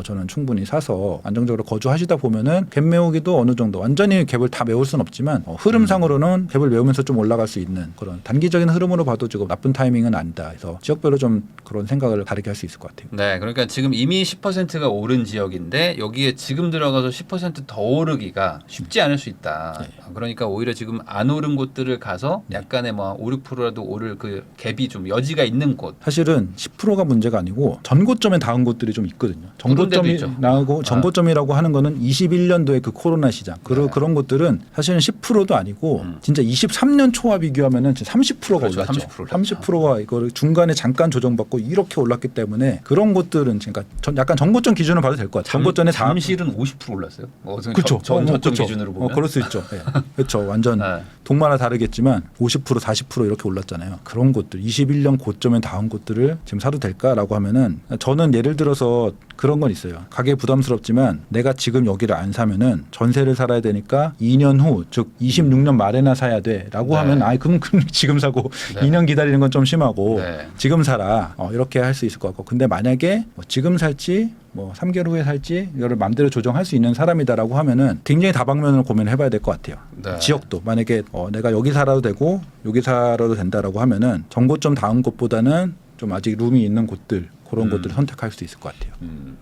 저는 충분히 사서 안정적으로 거주하시다 보면은 갭 메우기도 어느 정도 완전히 갭을 다 메울 수는 없지만 흐름상으로는 갭을 메우면서 좀 올라갈 수 있는 그런 단기적인 흐름으로 봐도 지금 나쁜 타이밍은 아니다. 그래서 지역별로 좀 그런 생각을 다르게 할 수 있을 것 같아요. 네, 그러니까 지금 이미 10%가 오른 지역인데 여기에 지금 들어가서 10% 더 오르기가 쉽지 않을 수 있다. 네. 그러니까 오히려 지금 안 오른 곳들을 가서 약간의 뭐 5, 6%라도 오를 그 갭이 좀 여지가 있는 곳. 사실은 10%가 문제가 아니고 전고점에 닿은 곳들이 좀 있거든요. 전고점이 있죠. 나오고 전고점이라고 하는 거는 21년도에 그 코로나 시장 그런 것들은 사실은 10%도 아니고 진짜 23년 초와 비교하면은 30%가 그렇죠. 올랐죠. 30% 30%가 이거를 중간에 잠깐 조정받고 이렇게 올랐기 때문에 그런 곳들은 그러니까 약간 전고점 기준을 봐도 될 것 같아요. 전고점에 잠실은 50% 올랐어요. 그렇죠. 저점 그렇죠. 기준으로 보면. 그럴 수 있죠. 네. 그렇죠. 완전 네. 동마다 다르겠지만 50% 40% 이렇게 올랐잖아요. 그런 곳들 21년 고점에 닿은 곳들을 지금 사도 될까라고 하면은 저는 예를 들어서 그런 건 있어요. 가게 부담스럽지만 내가 지금 여기를 안 사면은 전세를 살아야 되니까 2년 후 즉 26년 말에나 사야 돼라고 네. 하면 그럼 지금 사고 네. 2년 기다리는 건 좀 심하고 네. 지금 사라 이렇게 할 수 있을 것 같고 근데 만약에 뭐 지금 살지 뭐 3개월 후에 살지 이거를 마음대로 조정할 수 있는 사람이다라고 하면은 굉장히 다방면으로 고민을 해봐야 될 것 같아요. 네. 지역도 만약에 내가 여기 살아도 되고 여기 살아도 된다라고 하면은 정고점 다음 곳보다는 좀 아직 룸이 있는 곳들 그런 곳들을 선택할 수 있을 것 같아요.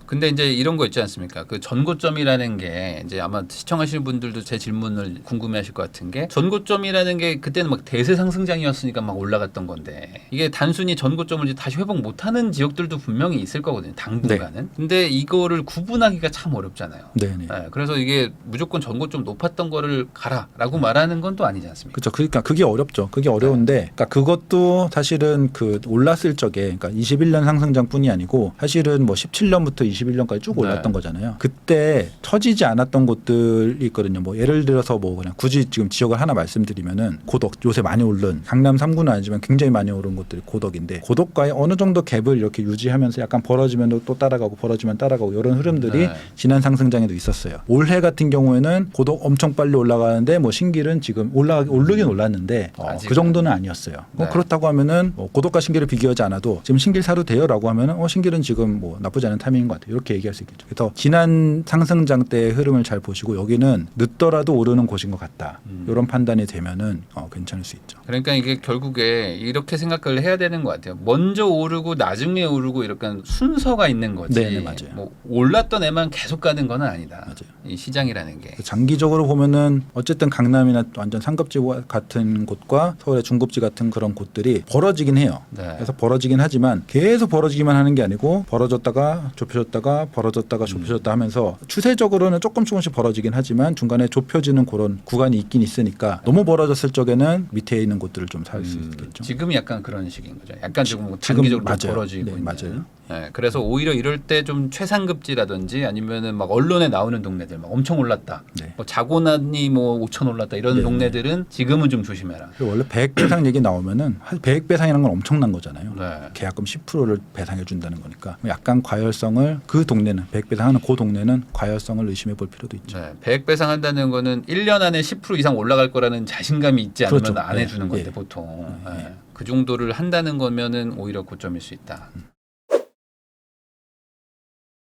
근데 이제 이런 거 있지 않습니까? 그 전고점이라는 게 이제 아마 시청하시는 분들도 제 질문을 궁금해하실 것 같은 게 전고점이라는 게 그때는 막 대세 상승장이었으니까 막 올라갔던 건데 이게 단순히 전고점을 이제 다시 회복 못하는 지역들도 분명히 있을 거거든요. 당분간은. 네. 근데 이거를 구분하기가 참 어렵잖아요. 네네. 네, 그래서 이게 무조건 전고점 높았던 거를 가라라고 말하는 건 또 아니지 않습니까? 그렇죠. 그러니까 그게 어렵죠. 그게 어려운데, 그러니까 그것도 사실은 그 올랐을 적에, 그러니까 21년 상승장뿐이 아니고 사실은 뭐 17년부터 21년까지 쭉 올랐던 거잖아요. 그때 처지지 않았던 곳들이 있거든요. 뭐 예를 들어서 뭐 그냥 굳이 지금 지역을 하나 말씀드리면은 고덕 요새 많이 오른 강남 3구는 아니지만 굉장히 많이 오른 곳들이 고덕인데 고덕과의 어느 정도 갭을 이렇게 유지하면서 약간 벌어지면 또 따라가고 벌어지면 따라가고 이런 흐름들이 지난 상승장에도 있었어요. 올해 같은 경우에는 고덕 엄청 빨리 올라가는데 뭐 신길은 지금 오르긴 올랐는데 그 정도는 아니었어요. 뭐 그렇다고 하면은 고덕과 신길을 비교하지 않아도 지금 신길 사도 돼요라고 하면 보면은 신길은 지금 뭐 나쁘지 않은 타이밍인 것 같아요. 이렇게 얘기할 수 있겠죠. 그래서 지난 상승장 때의 흐름을 잘 보시고 여기는 늦더라도 오르는 곳인 것 같다. 이런 판단이 되면은 괜찮을 수 있죠. 그러니까 이게 결국에 이렇게 생각을 해야 되는 것 같아요. 먼저 오르고 나중에 오르고 이렇게 순서가 있는 거지. 네, 맞아요. 뭐 올랐던 애만 계속 가는 건 아니다. 맞아요. 이 시장이라는 게. 장기적으로 보면은 어쨌든 강남이나 완전 상급지 같은 곳과 서울의 중급지 같은 그런 곳들이 벌어지긴 해요. 네. 그래서 벌어지긴 하지만 계속 벌어지기만 하는 게 아니고 벌어졌다가 좁혀졌다가 벌어졌다가 좁혀졌다 하면서 추세적으로는 조금씩 벌어지긴 하지만 중간에 좁혀지는 그런 구간이 있긴 있으니까 너무 벌어졌을 적에는 밑에 있는 곳들을 좀 살 수 있겠죠. 지금이 약간 그런 식인 거죠. 약간 지금 지금 장기적으로 맞아요. 벌어지고 네, 있는. 맞아요. 네, 그래서 오히려 이럴 때 좀 최상급지라든지 아니면은 막 언론에 나오는 동네들 막 엄청 올랐다. 네. 뭐 자고 나니 뭐 5천 올랐다 이런 네, 동네들은 지금은 좀 조심해라. 그리고 원래 배액 배상 얘기 나오면은 100 배상이라는 건 엄청난 거잖아요. 네. 계약금 10%를 배상해 준다는 거니까 약간 과열성을 그 동네는 100 배상하는 그 동네는 과열성을 의심해 볼 필요도 있죠. 네, 100 배상한다는 거는 1년 안에 10% 이상 올라갈 거라는 자신감이 있지 않으면 그렇죠. 안 네. 해주는 건데 예. 보통. 네. 그 정도를 한다는 거면은 오히려 고점일 수 있다.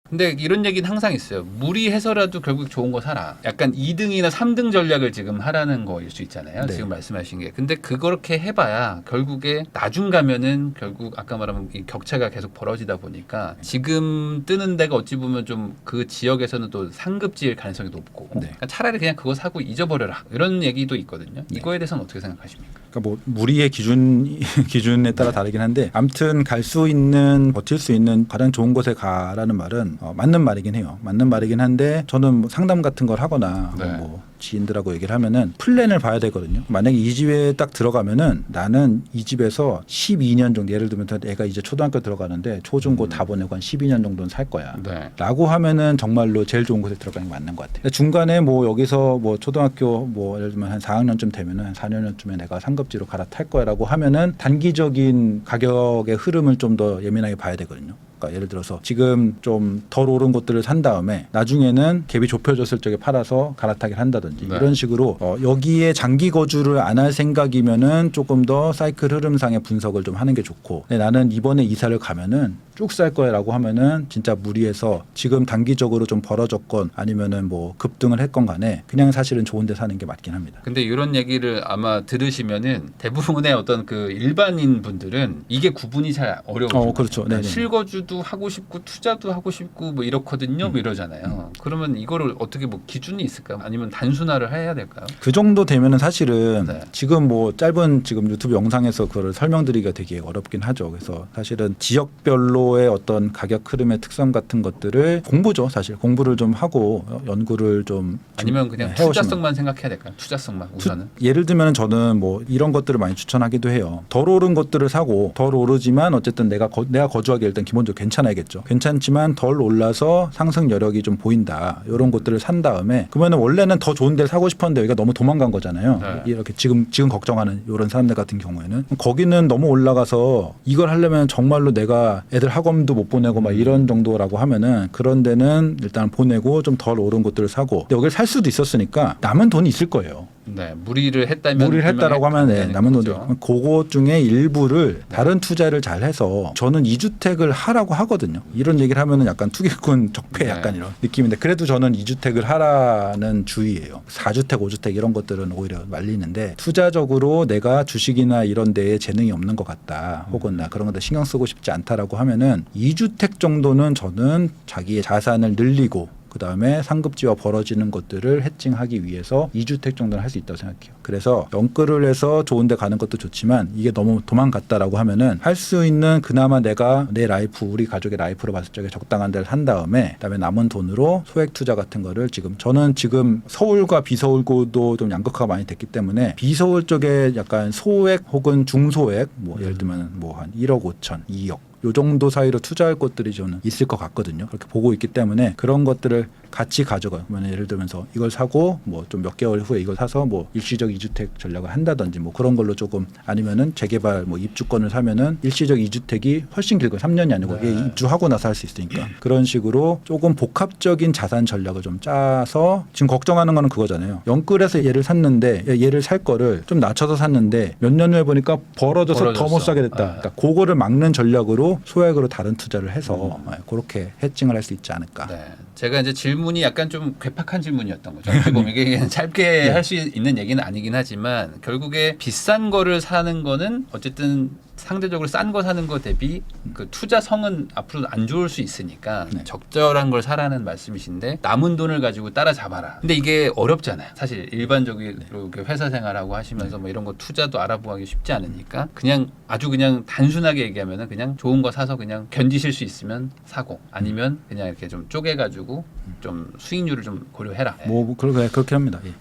근데 이런 얘기는 항상 있어요. 무리해서라도 결국 좋은 거 사라. 약간 2등이나 3등 전략을 지금 하라는 거일 수 있잖아요. 네. 지금 말씀하신 게. 근데 그렇게 해봐야 결국에 나중 가면은 결국 아까 말한 이 격차가 계속 벌어지다 보니까 지금 뜨는 데가 어찌 보면 좀 그 지역에서는 또 상급지일 가능성이 높고 네. 그러니까 차라리 그냥 그거 사고 잊어버려라. 이런 얘기도 있거든요. 이거에 대해서는 어떻게 생각하십니까? 그러니까 뭐 무리의 기준에 따라 다르긴 한데 아무튼 갈 수 있는 버틸 수 있는 가장 좋은 곳에 가라는 말은 맞는 말이긴 해요. 맞는 말이긴 한데 저는 뭐 상담 같은 걸 하거나 네. 뭐 지인들하고 얘기를 하면은 플랜을 봐야 되거든요. 만약에 이 집에 딱 들어가면은 나는 이 집에서 12년 정도 예를 들면 애가 이제 초등학교 들어가는데 초중고 다 보내고 한 12년 정도는 살 거야. 네. 라고 하면은 정말로 제일 좋은 곳에 들어가는 게 맞는 것 같아요. 중간에 뭐 여기서 뭐 초등학교 뭐 예를 들면 한 4학년쯤 되면은 한 4년쯤에 내가 상급지로 갈아탈 거야라고 하면은 단기적인 가격의 흐름을 좀 더 예민하게 봐야 되거든요. 그러니까 예를 들어서 지금 좀 덜 오른 곳들을 산 다음에 나중에는 갭이 좁혀졌을 적에 팔아서 갈아타기를 한다든지 네. 이런 식으로 여기에 장기 거주를 안 할 생각이면은 조금 더 사이클 흐름상의 분석을 좀 하는 게 좋고 근데 나는 이번에 이사를 가면은 쭉 살 거야라고 하면은 진짜 무리해서 지금 단기적으로 좀 벌어졌건 아니면은 뭐 급등을 했건 간에 그냥 사실은 좋은 데 사는 게 맞긴 합니다. 근데 이런 얘기를 아마 들으시면은 대부분의 어떤 그 일반인 분들은 이게 구분이 잘 어려워요. 그렇죠. 네네. 실거주도 하고 싶고 투자도 하고 싶고 뭐 이렇거든요. 뭐 이러잖아요. 그러면 이거를 어떻게 뭐 기준이 있을까요? 아니면 단순화를 해야 될까요? 그 정도 되면은 사실은 네. 지금 뭐 짧은 지금 유튜브 영상에서 그걸 설명드리기가 되게 어렵긴 하죠. 그래서 사실은 지역별로의 어떤 가격 흐름의 특성 같은 것들을 공부죠. 사실 공부를 좀 하고 연구를 좀 아니면 그냥 해오시면. 투자성만 생각해야 될까요? 투자성만 우선은. 예를 들면 저는 뭐 이런 것들을 많이 추천하기도 해요. 덜 오른 것들을 사고 덜 오르지만 어쨌든 내가 거주하기 일단 기본적으로 괜찮아야겠죠. 괜찮지만 덜 올라서 상승 여력이 좀 보인다. 이런 것들을 산 다음에 그러면은 원래는 더 좋은 데를 사고 싶었는데 여기가 너무 도망간 거잖아요. 네. 이렇게 지금 걱정하는 이런 사람들 같은 경우에는 거기는 너무 올라가서 이걸 하려면 정말로 내가 애들 학원도 못 보내고 막 이런 정도라고 하면은 그런 데는 일단 보내고 좀 덜 오른 것들을 사고 근데 여기를 살 수도 있었으니까 남은 돈이 있을 거예요. 네, 무리를 했다면 무리를 했다라고 하면 네, 남은 돈도 그거 중에 일부를 다른 투자를 잘 해서 저는 2주택을 하라고 하거든요. 이런 얘기를 하면은 약간 투기꾼 적폐 네. 약간 이런 느낌인데 그래도 저는 2주택을 하라는 주의예요. 4주택, 5주택 이런 것들은 오히려 말리는데 투자적으로 내가 주식이나 이런 데에 재능이 없는 것 같다. 혹은 나 그런 것들 신경 쓰고 싶지 않다라고 하면은 2주택 정도는 저는 자기의 자산을 늘리고 그다음에 상급지와 벌어지는 것들을 해칭하기 위해서 2주택 정도는 할 수 있다고 생각해요. 그래서 연끌을 해서 좋은 데 가는 것도 좋지만 이게 너무 도망갔다라고 하면은 할 수 있는 그나마 내가 내 라이프 우리 가족의 라이프로 봤을 적에 적당한 데를 산 다음에 그다음에 남은 돈으로 소액 투자 같은 거를 저는 지금 서울과 비서울고도 좀 양극화가 많이 됐기 때문에 비서울 쪽에 약간 소액 혹은 중소액 뭐 예를 들면 뭐 한 1억 5천, 2억 요 정도 사이로 투자할 것들이 저는 있을 것 같거든요. 그렇게 보고 있기 때문에 그런 것들을 같이 가져가요. 그러면 예를 들면서 이걸 사고 뭐 좀 몇 개월 후에 이걸 사서 뭐 일시적 2주택 전략을 한다든지 뭐 그런 걸로 조금 아니면은 재개발 뭐 입주권을 사면은 일시적 2주택이 훨씬 길고 3년이 아니고 이게 입주하고 나서 할 수 있으니까 그런 식으로 조금 복합적인 자산 전략을 좀 짜서 지금 걱정하는 거는 그거잖아요. 영끌에서 얘를 샀는데 얘를 살 거를 좀 낮춰서 샀는데 몇 년 후에 보니까 벌어져서 더 못 사게 됐다. 그러니까 그거를 막는 전략으로 소액으로 다른 투자를 해서 그렇게 해칭을 할 수 있지 않을까. 네. 제가 이제 질문이 약간 좀 괴팍한 질문이었던 거죠. 어떻게 보면 이게 짧게 할 수 있는 얘기는 아니긴 하지만 결국에 비싼 거를 사는 거는 어쨌든 상대적으로 싼 거 사는 거 대비 그 투자성은 앞으로 안 좋을 수 있으니까 네. 적절한 걸 사라는 말씀이신데 남은 돈을 가지고 따라잡아라. 근데 이게 어렵잖아요. 사실 일반적으로 이렇게 회사 생활하고 하시면서 뭐 이런 거 투자도 알아보기 쉽지 않으니까 그냥 아주 그냥 단순하게 얘기하면은 그냥 좋은 거 사서 그냥 견디실 수 있으면 사고 아니면 그냥 이렇게 좀 쪼개가지고 좀 수익률을 좀 고려해라. 뭐 그렇게 합니다. 예.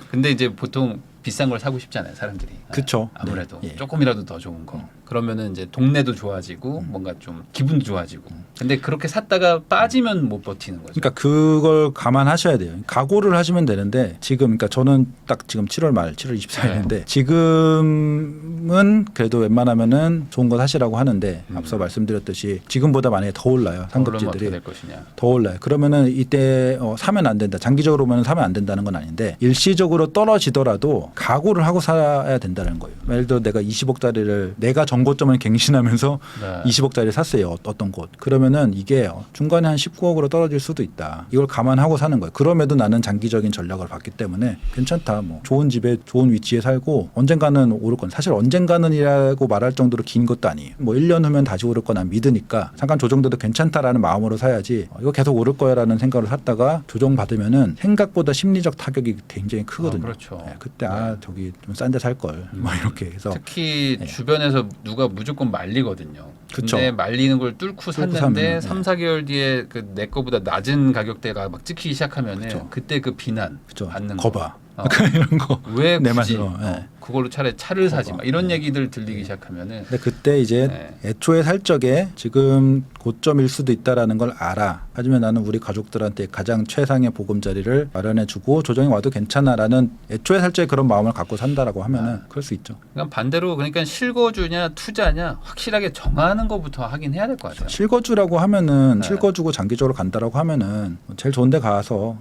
근데 이제 보통 비싼 걸 사고 싶잖아요, 사람들이. 그쵸. 아무래도 네. 예. 조금이라도 더 좋은 거. 그러면은 이제 동네도 좋아지고 뭔가 좀 기분도 좋아지고. 근데 그렇게 샀다가 빠지면 못 버티는 거죠. 그러니까 그걸 감안하셔야 돼요. 각오를 하시면 되는데 지금 그러니까 저는 딱 지금 7월 말 7월 24일인데 지금은 그래도 웬만하면은 좋은 거 사시라고 하는데 앞서 말씀드렸듯이 지금보다 만약에 더 올라요. 그러면 어떻게 상급지들이 될 것이냐. 더 올라요. 그러면은 이때 사면 안 된다. 장기적으로 보면 사면 안 된다는 건 아닌데 일시적으로 떨어지더라도 각오를 하고 사야 된다는 거예요. 예를 들어 내가 20억짜리를 내가 정고점을 갱신하면서 네. 20억짜리 샀어요. 어떤 곳. 그러면은 이게 중간에 한 19억으로 떨어질 수도 있다. 이걸 감안하고 사는 거예요. 그럼에도 나는 장기적인 전략을 봤기 때문에 괜찮다. 뭐 좋은 집에 좋은 위치에 살고 언젠가는 오를 건 사실 언젠가는이라고 말할 정도로 긴 것도 아니에요. 뭐 1년 후면 다시 오를 거 난 믿으니까 잠깐 조정돼도 괜찮다라는 마음으로 사야지 이거 계속 오를 거야라는 생각으로 샀다가 조정받으면은 생각보다 심리적 타격이 굉장히 크거든요. 그렇죠. 네, 그때 저기 좀 싼 데 살 걸. 뭐 이렇게 해서 특히 네. 주변에서 누가 무조건 말리거든요. 그쵸. 근데 말리는 걸 뚫고 샀는데 사면은, 3, 4개월 뒤에 그 내 거보다 낮은 가격대가 막 찍히기 시작하면은 그쵸. 그때 그 비난 그죠. 받는 거봐. 거. 이런 거. 왜 내 굳이 맛으로, 네. 그걸로 차라리 차를 사지 막 이런 얘기들 들리기 시작하면은 근데 그때 이제 네. 애초에 살 적에 지금 고점일 수도 있다라는 걸 알아. 하지만 나는 우리 가족들한테 가장 최상의 보금자리를 마련해주고 조정이 와도 괜찮아라는 애초에 살 적에 그런 마음을 갖고 산다라고 하면은 그럴 수 있죠. 그러니까 반대로 그러니까 실거주냐 투자냐 확실하게 정하는 것부터 하긴 해야 될 것 같아요. 실거주라고 하면은 네. 실거주고 장기적으로 간다라고 하면은 제일 좋은데 가서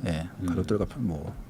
가족들과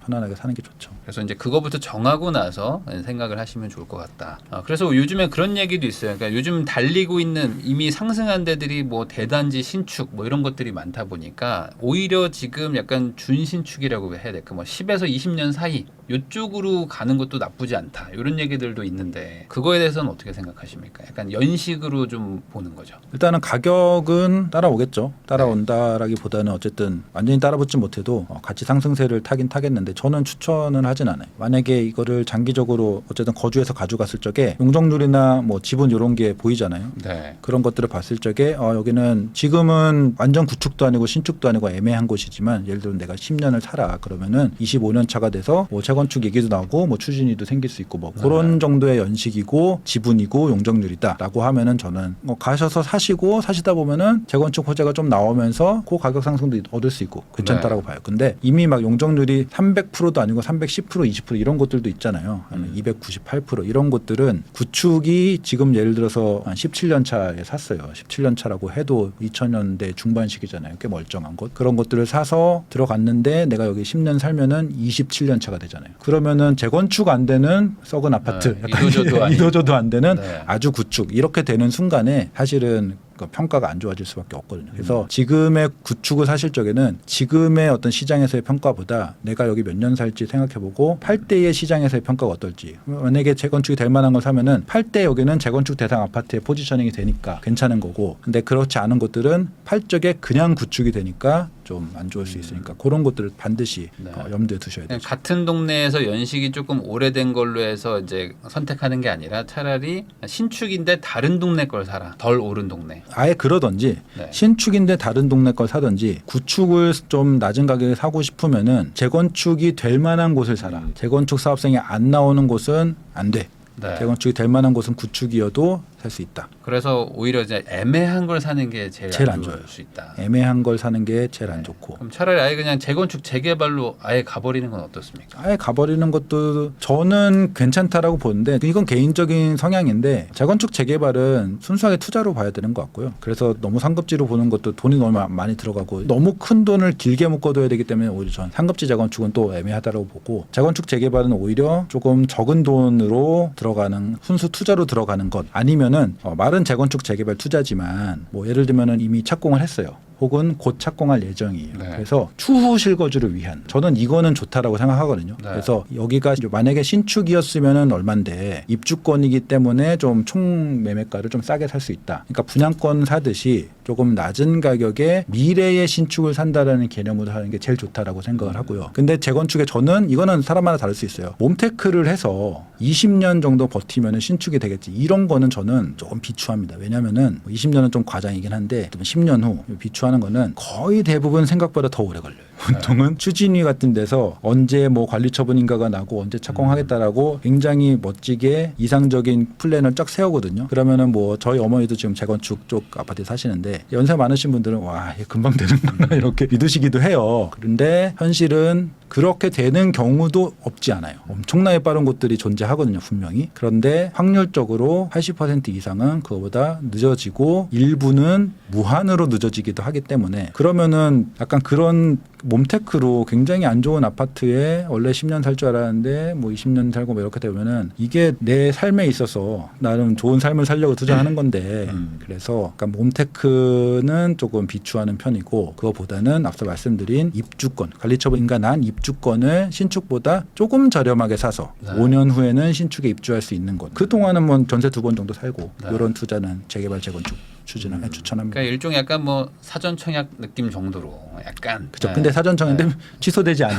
편안하게 사는 게 좋죠. 그래서 이제 그거부터 정하고 나서 생각을 하시면 좋을 것 같다. 그래서 요즘에 그런 얘기도 있어요. 그러니까 요즘 달리고 있는 이미 상승한 데들이 뭐 대단지 신축 뭐 이런 것들이 많다 보니까 오히려 지금 약간 준신축이라고 해야 될까? 뭐 10에서 20년 사이 이쪽으로 가는 것도 나쁘지 않다. 이런 얘기들도 있는데 그거에 대해서는 어떻게 생각하십니까? 약간 연식으로 좀 보는 거죠. 일단은 가격은 따라오겠죠. 따라온다라기보다는 어쨌든 완전히 따라붙지 못해도 같이 상승세를 타긴 타겠는데 저는 추천은 하진 않아요. 만약에 이거를 장기적으로 어쨌든 거주해서 가져갔을 적에 용적률이나 뭐 지분 이런 게 보이잖아요. 네. 그런 것들을 봤을 적에 여기는 지금은 완전 구축도 아니고 신축도 아니고 애매한 곳이지만 예를 들어 내가 10년을 살아 그러면은 25년 차가 돼서 뭐 재건축 얘기도 나오고 뭐 추진위도 생길 수 있고 뭐 그런 정도의 연식이고 지분이고 용적률이다라고 하면은 저는 가셔서 사시다 보면은 재건축 호재가 좀 나오면서 그 가격 상승도 얻을 수 있고 괜찮다라고 봐요. 근데 이미 막 용적률이 300%도 아니고 310% 20% 이런 것들도 있잖아요. 298% 이런 것들은 구축이 지금 예를 들어서 한 17년 차에 샀어요. 17년 차라고 해도 2000년대 중반 시기잖아요. 꽤 멀쩡한 곳. 그런 것들을 사서 들어갔는데 내가 여기 10년 살면은 27년 차가 되잖아요. 그러면은 재건축 안 되는 썩은 아파트, 약간 이도저도 안 되는 아주 구축 이렇게 되는 순간에 사실은 평가가 안 좋아질 수밖에 없거든요. 그래서 지금의 구축을 사실 적에는 지금의 어떤 시장에서의 평가보다 내가 여기 몇 년 살지 생각해보고 팔 때의 시장에서의 평가가 어떨지. 만약에 재건축이 될 만한 걸 사면은 팔 때 여기는 재건축 대상 아파트에 포지셔닝이 되니까 괜찮은 거고, 근데 그렇지 않은 것들은 팔 적에 그냥 구축이 되니까 좀 안 좋을 수 있으니까 그런 것들을 반드시 염두에 두셔야 돼요. 같은 동네에서 연식이 조금 오래된 걸로 해서 이제 선택하는 게 아니라 차라리 신축인데 다른 동네 걸 사라. 덜 오른 동네. 아예 그러든지 신축인데 다른 동네 걸 사든지 구축을 좀 낮은 가격에 사고 싶으면은 재건축이 될 만한 곳을 사라. 재건축 사업성이 안 나오는 곳은 안 돼. 재건축이 될 만한 곳은 구축이어도 살 수 있다. 그래서 오히려 이제 애매한 걸 사는 게 제일 안 좋을 수 있다. 애매한 걸 사는 게 제일 안 좋고. 그럼 차라리 아예 그냥 재건축 재개발로 아예 가버리는 건 어떻습니까? 아예 가버리는 것도 저는 괜찮다라고 보는데 이건 개인적인 성향인데 재건축 재개발은 순수하게 투자로 봐야 되는 것 같고요. 그래서 너무 상급지로 보는 것도 돈이 너무 많이 들어가고 너무 큰 돈을 길게 묶어둬야 되기 때문에 오히려 전 상급지 재건축은 또 애매하다고 보고 재건축 재개발은 오히려 조금 적은 돈으로 들어가는 순수 투자로 들어가는 것 아니면은 말은 재건축 재개발 투자지만 뭐 예를 들면은 이미 착공을 했어요. 혹은 곧 착공할 예정이에요. 네. 그래서 추후 실거주를 위한 저는 이거는 좋다라고 생각하거든요. 네. 그래서 여기가 만약에 신축이었으면은 얼만데 입주권이기 때문에 좀 총 매매가를 좀 싸게 살 수 있다. 그러니까 분양권 사듯이 조금 낮은 가격에 미래의 신축을 산다라는 개념으로 하는 게 제일 좋다라고 생각을 하고요. 근데 재건축에 저는 이거는 사람마다 다를 수 있어요. 몸테크를 해서 20년 정도 버티면은 신축이 되겠지. 이런 거는 저는 조금 비추합니다. 왜냐면은 20년은 좀 과장이긴 한데 10년 후 비추하는 거는 거의 대부분 생각보다 더 오래 걸려요. 보통은 추진위 같은 데서 언제 뭐 관리 처분인가가 나고 언제 착공하겠다라고 굉장히 멋지게 이상적인 플랜을 쫙 세우거든요. 그러면은 뭐 저희 어머니도 지금 재건축 쪽 아파트에 사시는데 연세 많으신 분들은 와, 이게 금방 되는구나 이렇게 믿으시기도 해요. 그런데 현실은 그렇게 되는 경우도 없지 않아요. 엄청나게 빠른 곳들이 존재하거든요, 분명히. 그런데 확률적으로 80% 이상은 그거보다 늦어지고 일부는 무한으로 늦어지기도 하기 때문에 그러면은 약간 그런 몸테크로 굉장히 안 좋은 아파트에 원래 10년 살 줄 알았는데 뭐 20년 살고 뭐 이렇게 되면은 이게 내 삶에 있어서 나름 좋은 삶을 살려고 투자하는 건데 그래서 약간 몸테크는 조금 비추하는 편이고 그거보다는 앞서 말씀드린 입주권 관리처분인가 난 입주권을 신축보다 조금 저렴하게 사서 네. 5년 후에는 신축에 입주할 수 있는 것. 그동안은 뭐 전세 2번 정도 살고 네. 이런 투자는 재개발 재건축 추천합니다. 그러니까 일종의 약간 뭐 사전 청약 느낌 정도로 약간. 그렇죠. 근데 사전 청약인데 취소되지 않은.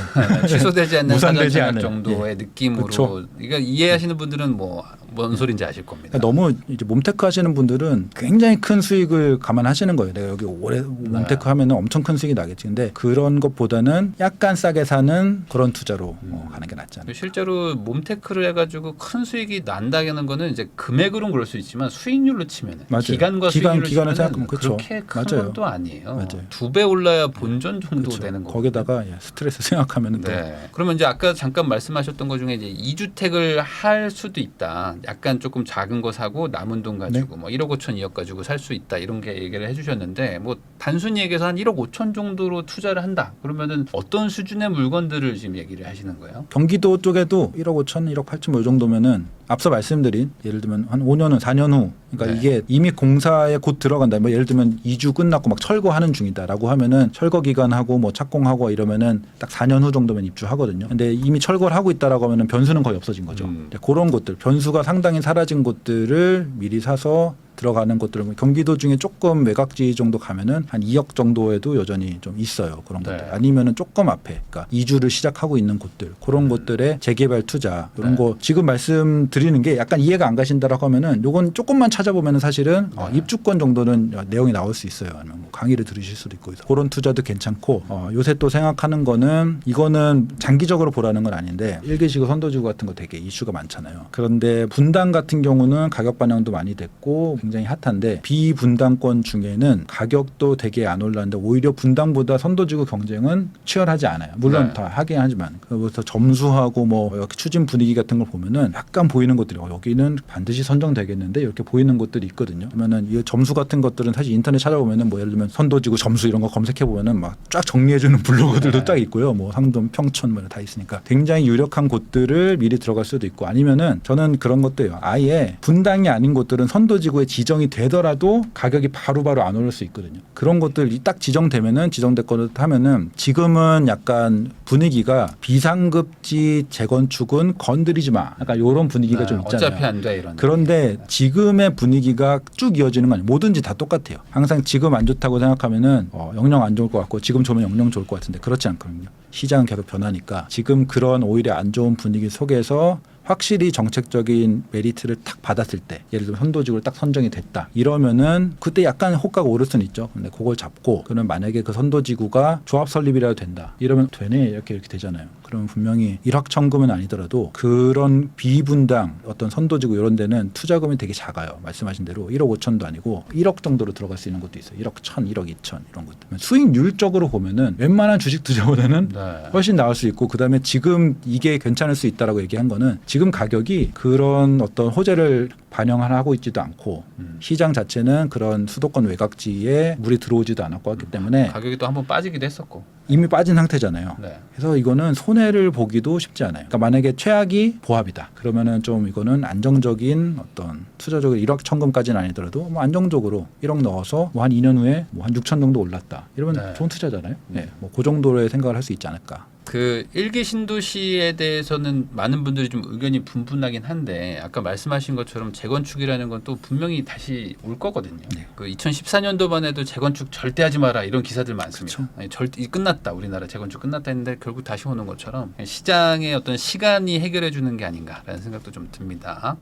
취소되지 않는 사전 무산되지 청약 않은. 정도의 느낌으로. 그렇죠. 그러니까 이해하시는 분들은 뭐 뭔 소린지 아실 겁니다. 너무 이제 몸테크 하시는 분들은 굉장히 큰 수익을 감안하시는 거예요. 내가 여기 오래 몸테크 하면은 엄청 큰 수익이 나겠지. 근데 그런 것보다는 약간 싸게 사는 그런 투자로 가는 게 낫지 않을까. 실제로 몸테크를 해가지고 큰 수익이 난다는 거는 이제 금액으로는 그럴 수 있지만 수익률로 치면은 맞아요. 기간과 기간을 수익률로 치면은 생각하면 그렇죠. 그렇게 큰 맞아요. 건 또 아니에요. 맞아요. 2배 올라야 본전 정도 그렇죠. 되는 거. 거기다가 스트레스 생각하면은 또 네. 그러면 이제 아까 잠깐 말씀하셨던 것 중에 이제 2주택을 할 수도 있다. 약간 조금 작은 거 사고 남은 돈 가지고 뭐 1억 5천 2억 가지고 살 수 있다. 이런 게 얘기를 해주셨는데 뭐 단순히 얘기해서 한 1억 5천 정도로 투자를 한다. 그러면은 어떤 수준의 물건들을 지금 얘기를 하시는 거예요? 경기도 쪽에도 1억 5천, 1억 8천 뭐 이 정도면은 앞서 말씀드린 예를 들면 한 5년은 4년 후 그러니까 네. 이게 이미 공사에 곧 들어간다. 뭐 예를 들면 2주 끝났고 막 철거하는 중이다라고 하면은 철거 기간하고 뭐 착공하고 이러면은 딱 4년 후 정도면 입주하거든요. 근데 이미 철거를 하고 있다라고 하면은 변수는 거의 없어진 거죠. 그런 곳들 변수가 상당히 사라진 곳들을 미리 사서 들어가는 곳들은 경기도 중에 조금 외곽지 정도 가면은 한 2억 정도에도 여전히 좀 있어요. 그런 네. 곳들. 아니면은 조금 앞에 그러니까 이주를 시작하고 있는 곳들. 그런 곳들의 재개발 투자 이런 네. 거 지금 말씀드리는 게 약간 이해가 안 가신다라고 하면은 요건 조금만 찾아보면은 사실은 입주권 정도는 내용이 나올 수 있어요. 아니면 뭐 강의를 들으실 수도 있고 해서 그런 투자도 괜찮고 요새 또 생각하는 거는 이거는 장기적으로 보라는 건 아닌데 일개지구 선도지구 같은 거 되게 이슈가 많잖아요. 그런데 분당 같은 경우는 가격 반영도 많이 됐고 굉장히 핫한데 비분당권 중에는 가격도 되게 안 올랐는데 오히려 분당보다 선도지구 경쟁은 치열하지 않아요. 물론 네. 다 하긴 하지만 그래서 점수하고 뭐 이렇게 추진 분위기 같은 걸 보면은 약간 보이는 것들이 여기는 반드시 선정되겠는데 이렇게 보이는 곳들이 있거든요. 그러면은 이 점수 같은 것들은 사실 인터넷 찾아보면은 뭐 예를 들면 선도지구 점수 이런 거 검색해 보면은 막 쫙 정리해주는 블로그들도 네. 딱 있고요. 뭐 상동, 평촌 뭐 다 있으니까 굉장히 유력한 곳들을 미리 들어갈 수도 있고 아니면은 저는 그런 것도요. 아예 분당이 아닌 곳들은 선도지구에 지정이 되더라도 가격이 바로바로 안 오를 수 있거든요. 그런 것들이 딱 지정되면은 지정됐거든 하면은 지금은 약간 분위기가 비상급지 재건축은 건드리지 마. 약간 이런 분위기가 좀 있잖아요. 어차피 안 돼 이런. 그런데 지금의 분위기가 쭉 이어지는 건 아니에요. 뭐든지 다 똑같아요. 항상 지금 안 좋다고 생각하면은 영영 안 좋을 것 같고 지금 좋으면 영영 좋을 것 같은데 그렇지 않거든요. 시장은 계속 변하니까 지금 그런 오히려 안 좋은 분위기 속에서 확실히 정책적인 메리트를 탁 받았을 때 예를 들면 선도직으로 딱 선정이 됐다 이러면은 그때 약간 호가가 오를 수는 있죠. 근데 그걸 잡고 그러면 만약에 그 선도지구가 조합 설립이라도 된다 이러면 되네 이렇게 되잖아요. 그러면 분명히 일확천금은 아니더라도 그런 비분당 어떤 선도지구 이런 데는 투자금이 되게 작아요. 말씀하신 대로 1억 5천도 아니고 1억 정도로 들어갈 수 있는 것도 있어요. 1억 1천, 1억 2천 이런 것들. 수익률적으로 보면은 웬만한 주식 투자보다는 네. 훨씬 나을 수 있고 그다음에 지금 이게 괜찮을 수 있다라고 얘기한 거는 지금 가격이 그런 어떤 호재를 반영하고 있지도 않고 시장 자체는 그런 수도권 외곽지에 물이 들어오지도 않았고 하기 때문에 가격이 또 한번 빠지기도 했었고. 이미 빠진 상태잖아요. 네. 그래서 이거는 손해를 보기도 쉽지 않아요. 그러니까 만약에 최악이 보합이다. 그러면은 좀 이거는 안정적인 어떤 투자적으로 1억 천금까지는 아니더라도 뭐 안정적으로 1억 넣어서 뭐 한 2년 후에 뭐 한 6천 정도 올랐다. 이러면 네. 좋은 투자잖아요. 네. 뭐 그 정도의 생각을 할 수 있지 않을까. 그 일기 신도시에 대해서는 많은 분들이 좀 의견이 분분하긴 한데 아까 말씀하신 것처럼 재건축이라는 건 또 분명히 다시 올 거거든요. 네. 그 2014년도만 해도 재건축 절대 하지 마라 이런 기사들 많습니다. 그렇죠. 아니, 절대 끝났다 우리나라 재건축 끝났다 했는데 결국 다시 오는 것처럼 시장의 어떤 시간이 해결해 주는 게 아닌가라는 생각도 좀 듭니다.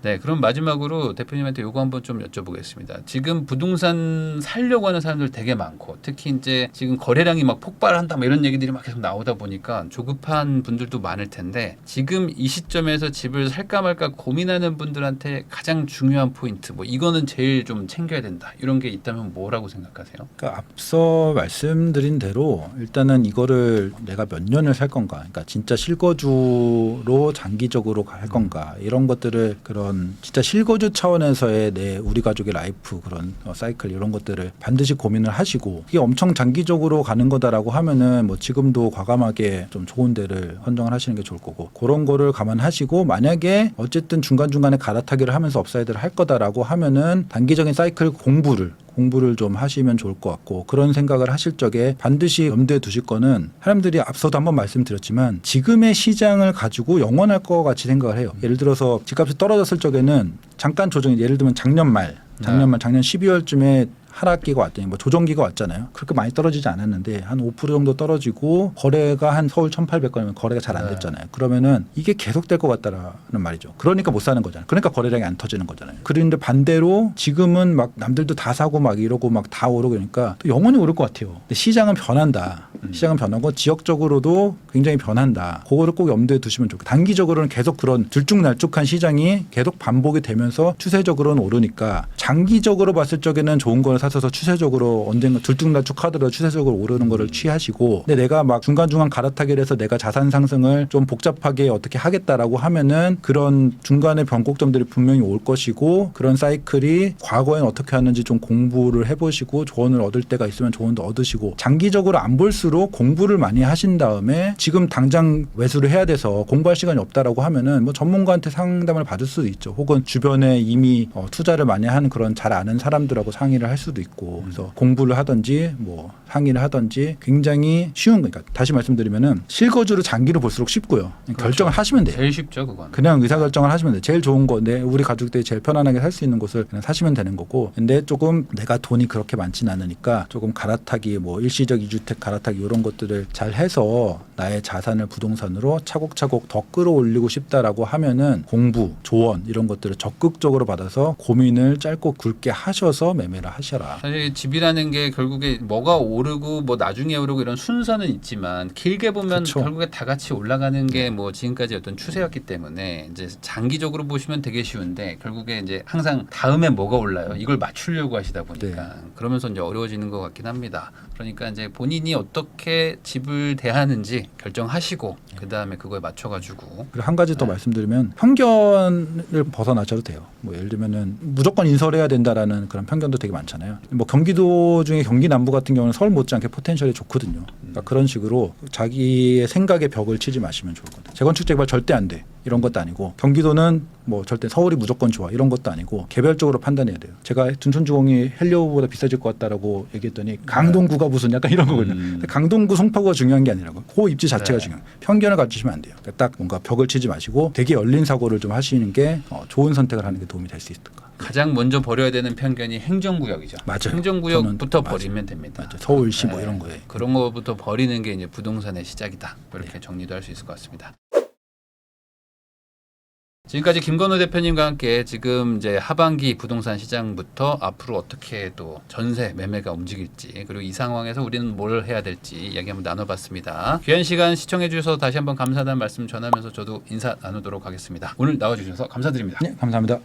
네, 그럼 마지막으로 대표님한테 요거 한번 좀 여쭤보겠습니다. 지금 부동산 살려고 하는 사람들 되게 많고 특히 이제 지금 거래량이 막 폭발한다 뭐 이런 얘기들이 막 계속 나오다 보니까 조급한 분들도 많을 텐데 지금 이 시점에서 집을 살까 말까 고민하는 분들한테 가장 중요한 포인트 뭐 이거는 제일 좀 챙겨야 된다 이런 게 있다면 뭐라고 생각하세요? 그러니까 앞서 말씀드린 대로 일단은 이거를 내가 몇 년을 살 건가, 그러니까 진짜 실거주로 장기적으로 할 건가 이런 것들을 그런 진짜 실거주 차원에서의 우리 가족의 라이프 그런 사이클 이런 것들을 반드시 고민을 하시고 이게 엄청 장기적으로 가는 거다라고 하면은 뭐 지금도 과감하게 좀 좋은 데를 선정을 하시는 게 좋을 거고 그런 거를 감안하시고 만약에 어쨌든 중간중간에 갈아타기를 하면서 업사이드를 할 거다라고 하면은 단기적인 사이클 공부를 좀 하시면 좋을 것 같고 그런 생각을 하실 적에 반드시 염두에 두실 거는 사람들이 앞서도 한번 말씀드렸지만 지금의 시장을 가지고 영원할 것 같이 생각을 해요. 예를 들어서 집값이 떨어졌을 적에는 잠깐 조정이 예를 들면 작년 12월쯤에 하락기가 왔더니 뭐 조정기가 왔잖아요. 그렇게 많이 떨어지지 않았는데 한 5% 정도 떨어지고 거래가 한 서울 1,800건이면 거래가 잘 안 됐잖아요. 그러면은 이게 계속될 것 같다라는 말이죠. 그러니까 못 사는 거잖아요. 그러니까 거래량이 안 터지는 거잖아요. 그런데 반대로 지금은 막 남들도 다 사고 막 이러고 막 다 오르고 그러니까 또 영원히 오를 것 같아요. 근데 시장은 변한다. 시장은 변하고 지역적으로도 굉장히 변한다. 그거를 꼭 염두에 두시면 좋고 단기적으로는 계속 그런 들쭉날쭉한 시장이 계속 반복이 되면서 추세적으로는 오르니까 장기적으로 봤을 적에는 좋은 거를 사셔서 추세적으로 언젠가 들쭉날쭉하더라도 추세적으로 오르는 거를 취하시고 근데 내가 막 중간중간 갈아타기를 해서 내가 자산 상승을 좀 복잡하게 어떻게 하겠다라고 하면은 그런 중간에 변곡점들이 분명히 올 것이고 그런 사이클이 과거엔 어떻게 하는지 좀 공부를 해보시고 조언을 얻을 때가 있으면 조언도 얻으시고 장기적으로 안 볼수록 공부를 많이 하신 다음에 지금 당장 외수를 해야 돼서 공부할 시간이 없다라고 하면은 뭐 전문가한테 상담을 받을 수도 있죠. 혹은 주변에 이미 투자를 많이 하는 그런 잘 아는 사람들하고 상의를 할 수도 있고 그래서 공부를 하든지 뭐 상의를 하든지 굉장히 쉬운 거니까 다시 말씀드리면은 실거주로 장기로 볼수록 쉽고요. 그렇죠. 결정을 하시면 돼요. 제일 쉽죠 그건. 그냥 의사결정을 하시면 돼요. 제일 좋은 거, 우리 가족들이 제일 편안하게 살 수 있는 곳을 그냥 사시면 되는 거고 근데 조금 내가 돈이 그렇게 많지는 않으니까 조금 갈아타기 뭐 일시적 2주택 갈아타기 이런 것들을 잘 해서 나의 자산을 부동산으로 차곡차곡 더 끌어올리고 싶다라고 하면은 공부, 조언 이런 것들을 적극적으로 받아서 고민을 짧고 굵게 하셔서 매매를 하셔라. 사실 집이라는 게 결국에 뭐가 오르고 뭐 나중에 오르고 이런 순서는 있지만 길게 보면 그쵸. 결국에 다 같이 올라가는 게 뭐 지금까지 어떤 추세였기 때문에 이제 장기적으로 보시면 되게 쉬운데 결국에 이제 항상 다음에 뭐가 올라요 이걸 맞추려고 하시다 보니까 그러면서 이제 어려워지는 것 같긴 합니다. 그러니까 이제 본인이 어떻게 집을 대하는지 결정하시고 그 다음에 그거에 맞춰가지고 그리고 한 가지 더 말씀드리면 편견을 벗어나셔도 돼요. 뭐 예를 들면은 무조건 인설해야 된다라는 그런 편견도 되게 많잖아요. 뭐 경기도 중에 경기 남부 같은 경우는 서울 못지않게 포텐셜이 좋거든요. 그러니까 그런 식으로 자기의 생각에 벽을 치지 마시면 좋을 것 같아요. 재건축 재개발 절대 안 돼. 이런 것도 아니고 경기도는 뭐 절대 서울이 무조건 좋아 이런 것도 아니고 개별적으로 판단해야 돼요. 제가 둔촌주공이 헬리오보다 비싸질 것 같다라고 얘기했더니 강동구가 무슨 약간 이런 거거든요. 근데 강동구 송파구가 중요한 게 아니라고. 그 입지 자체가 중요해요. 편견을 가지시면 안 돼요. 그러니까 딱 뭔가 벽을 치지 마시고 되게 열린 사고를 좀 하시는 게 좋은 선택을 하는 게 도움이 될 수 있을까. 가장 먼저 버려야 되는 편견이 행정구역이죠. 맞아요. 행정구역부터 저는 버리면 됩니다. 맞아요. 서울시 뭐 네, 이런 거에. 그런 거부터 버리는 게 이제 부동산의 시작이다. 이렇게 정리도 할 수 있을 것 같습니다. 지금까지 김건우 대표님과 함께 지금 이제 하반기 부동산 시장부터 앞으로 어떻게 또 전세 매매가 움직일지 그리고 이 상황에서 우리는 뭘 해야 될지 이야기 한번 나눠봤습니다. 귀한 시간 시청해 주셔서 다시 한번 감사하다는 말씀 전하면서 저도 인사 나누도록 하겠습니다. 오늘 나와주셔서 감사드립니다. 네, 감사합니다.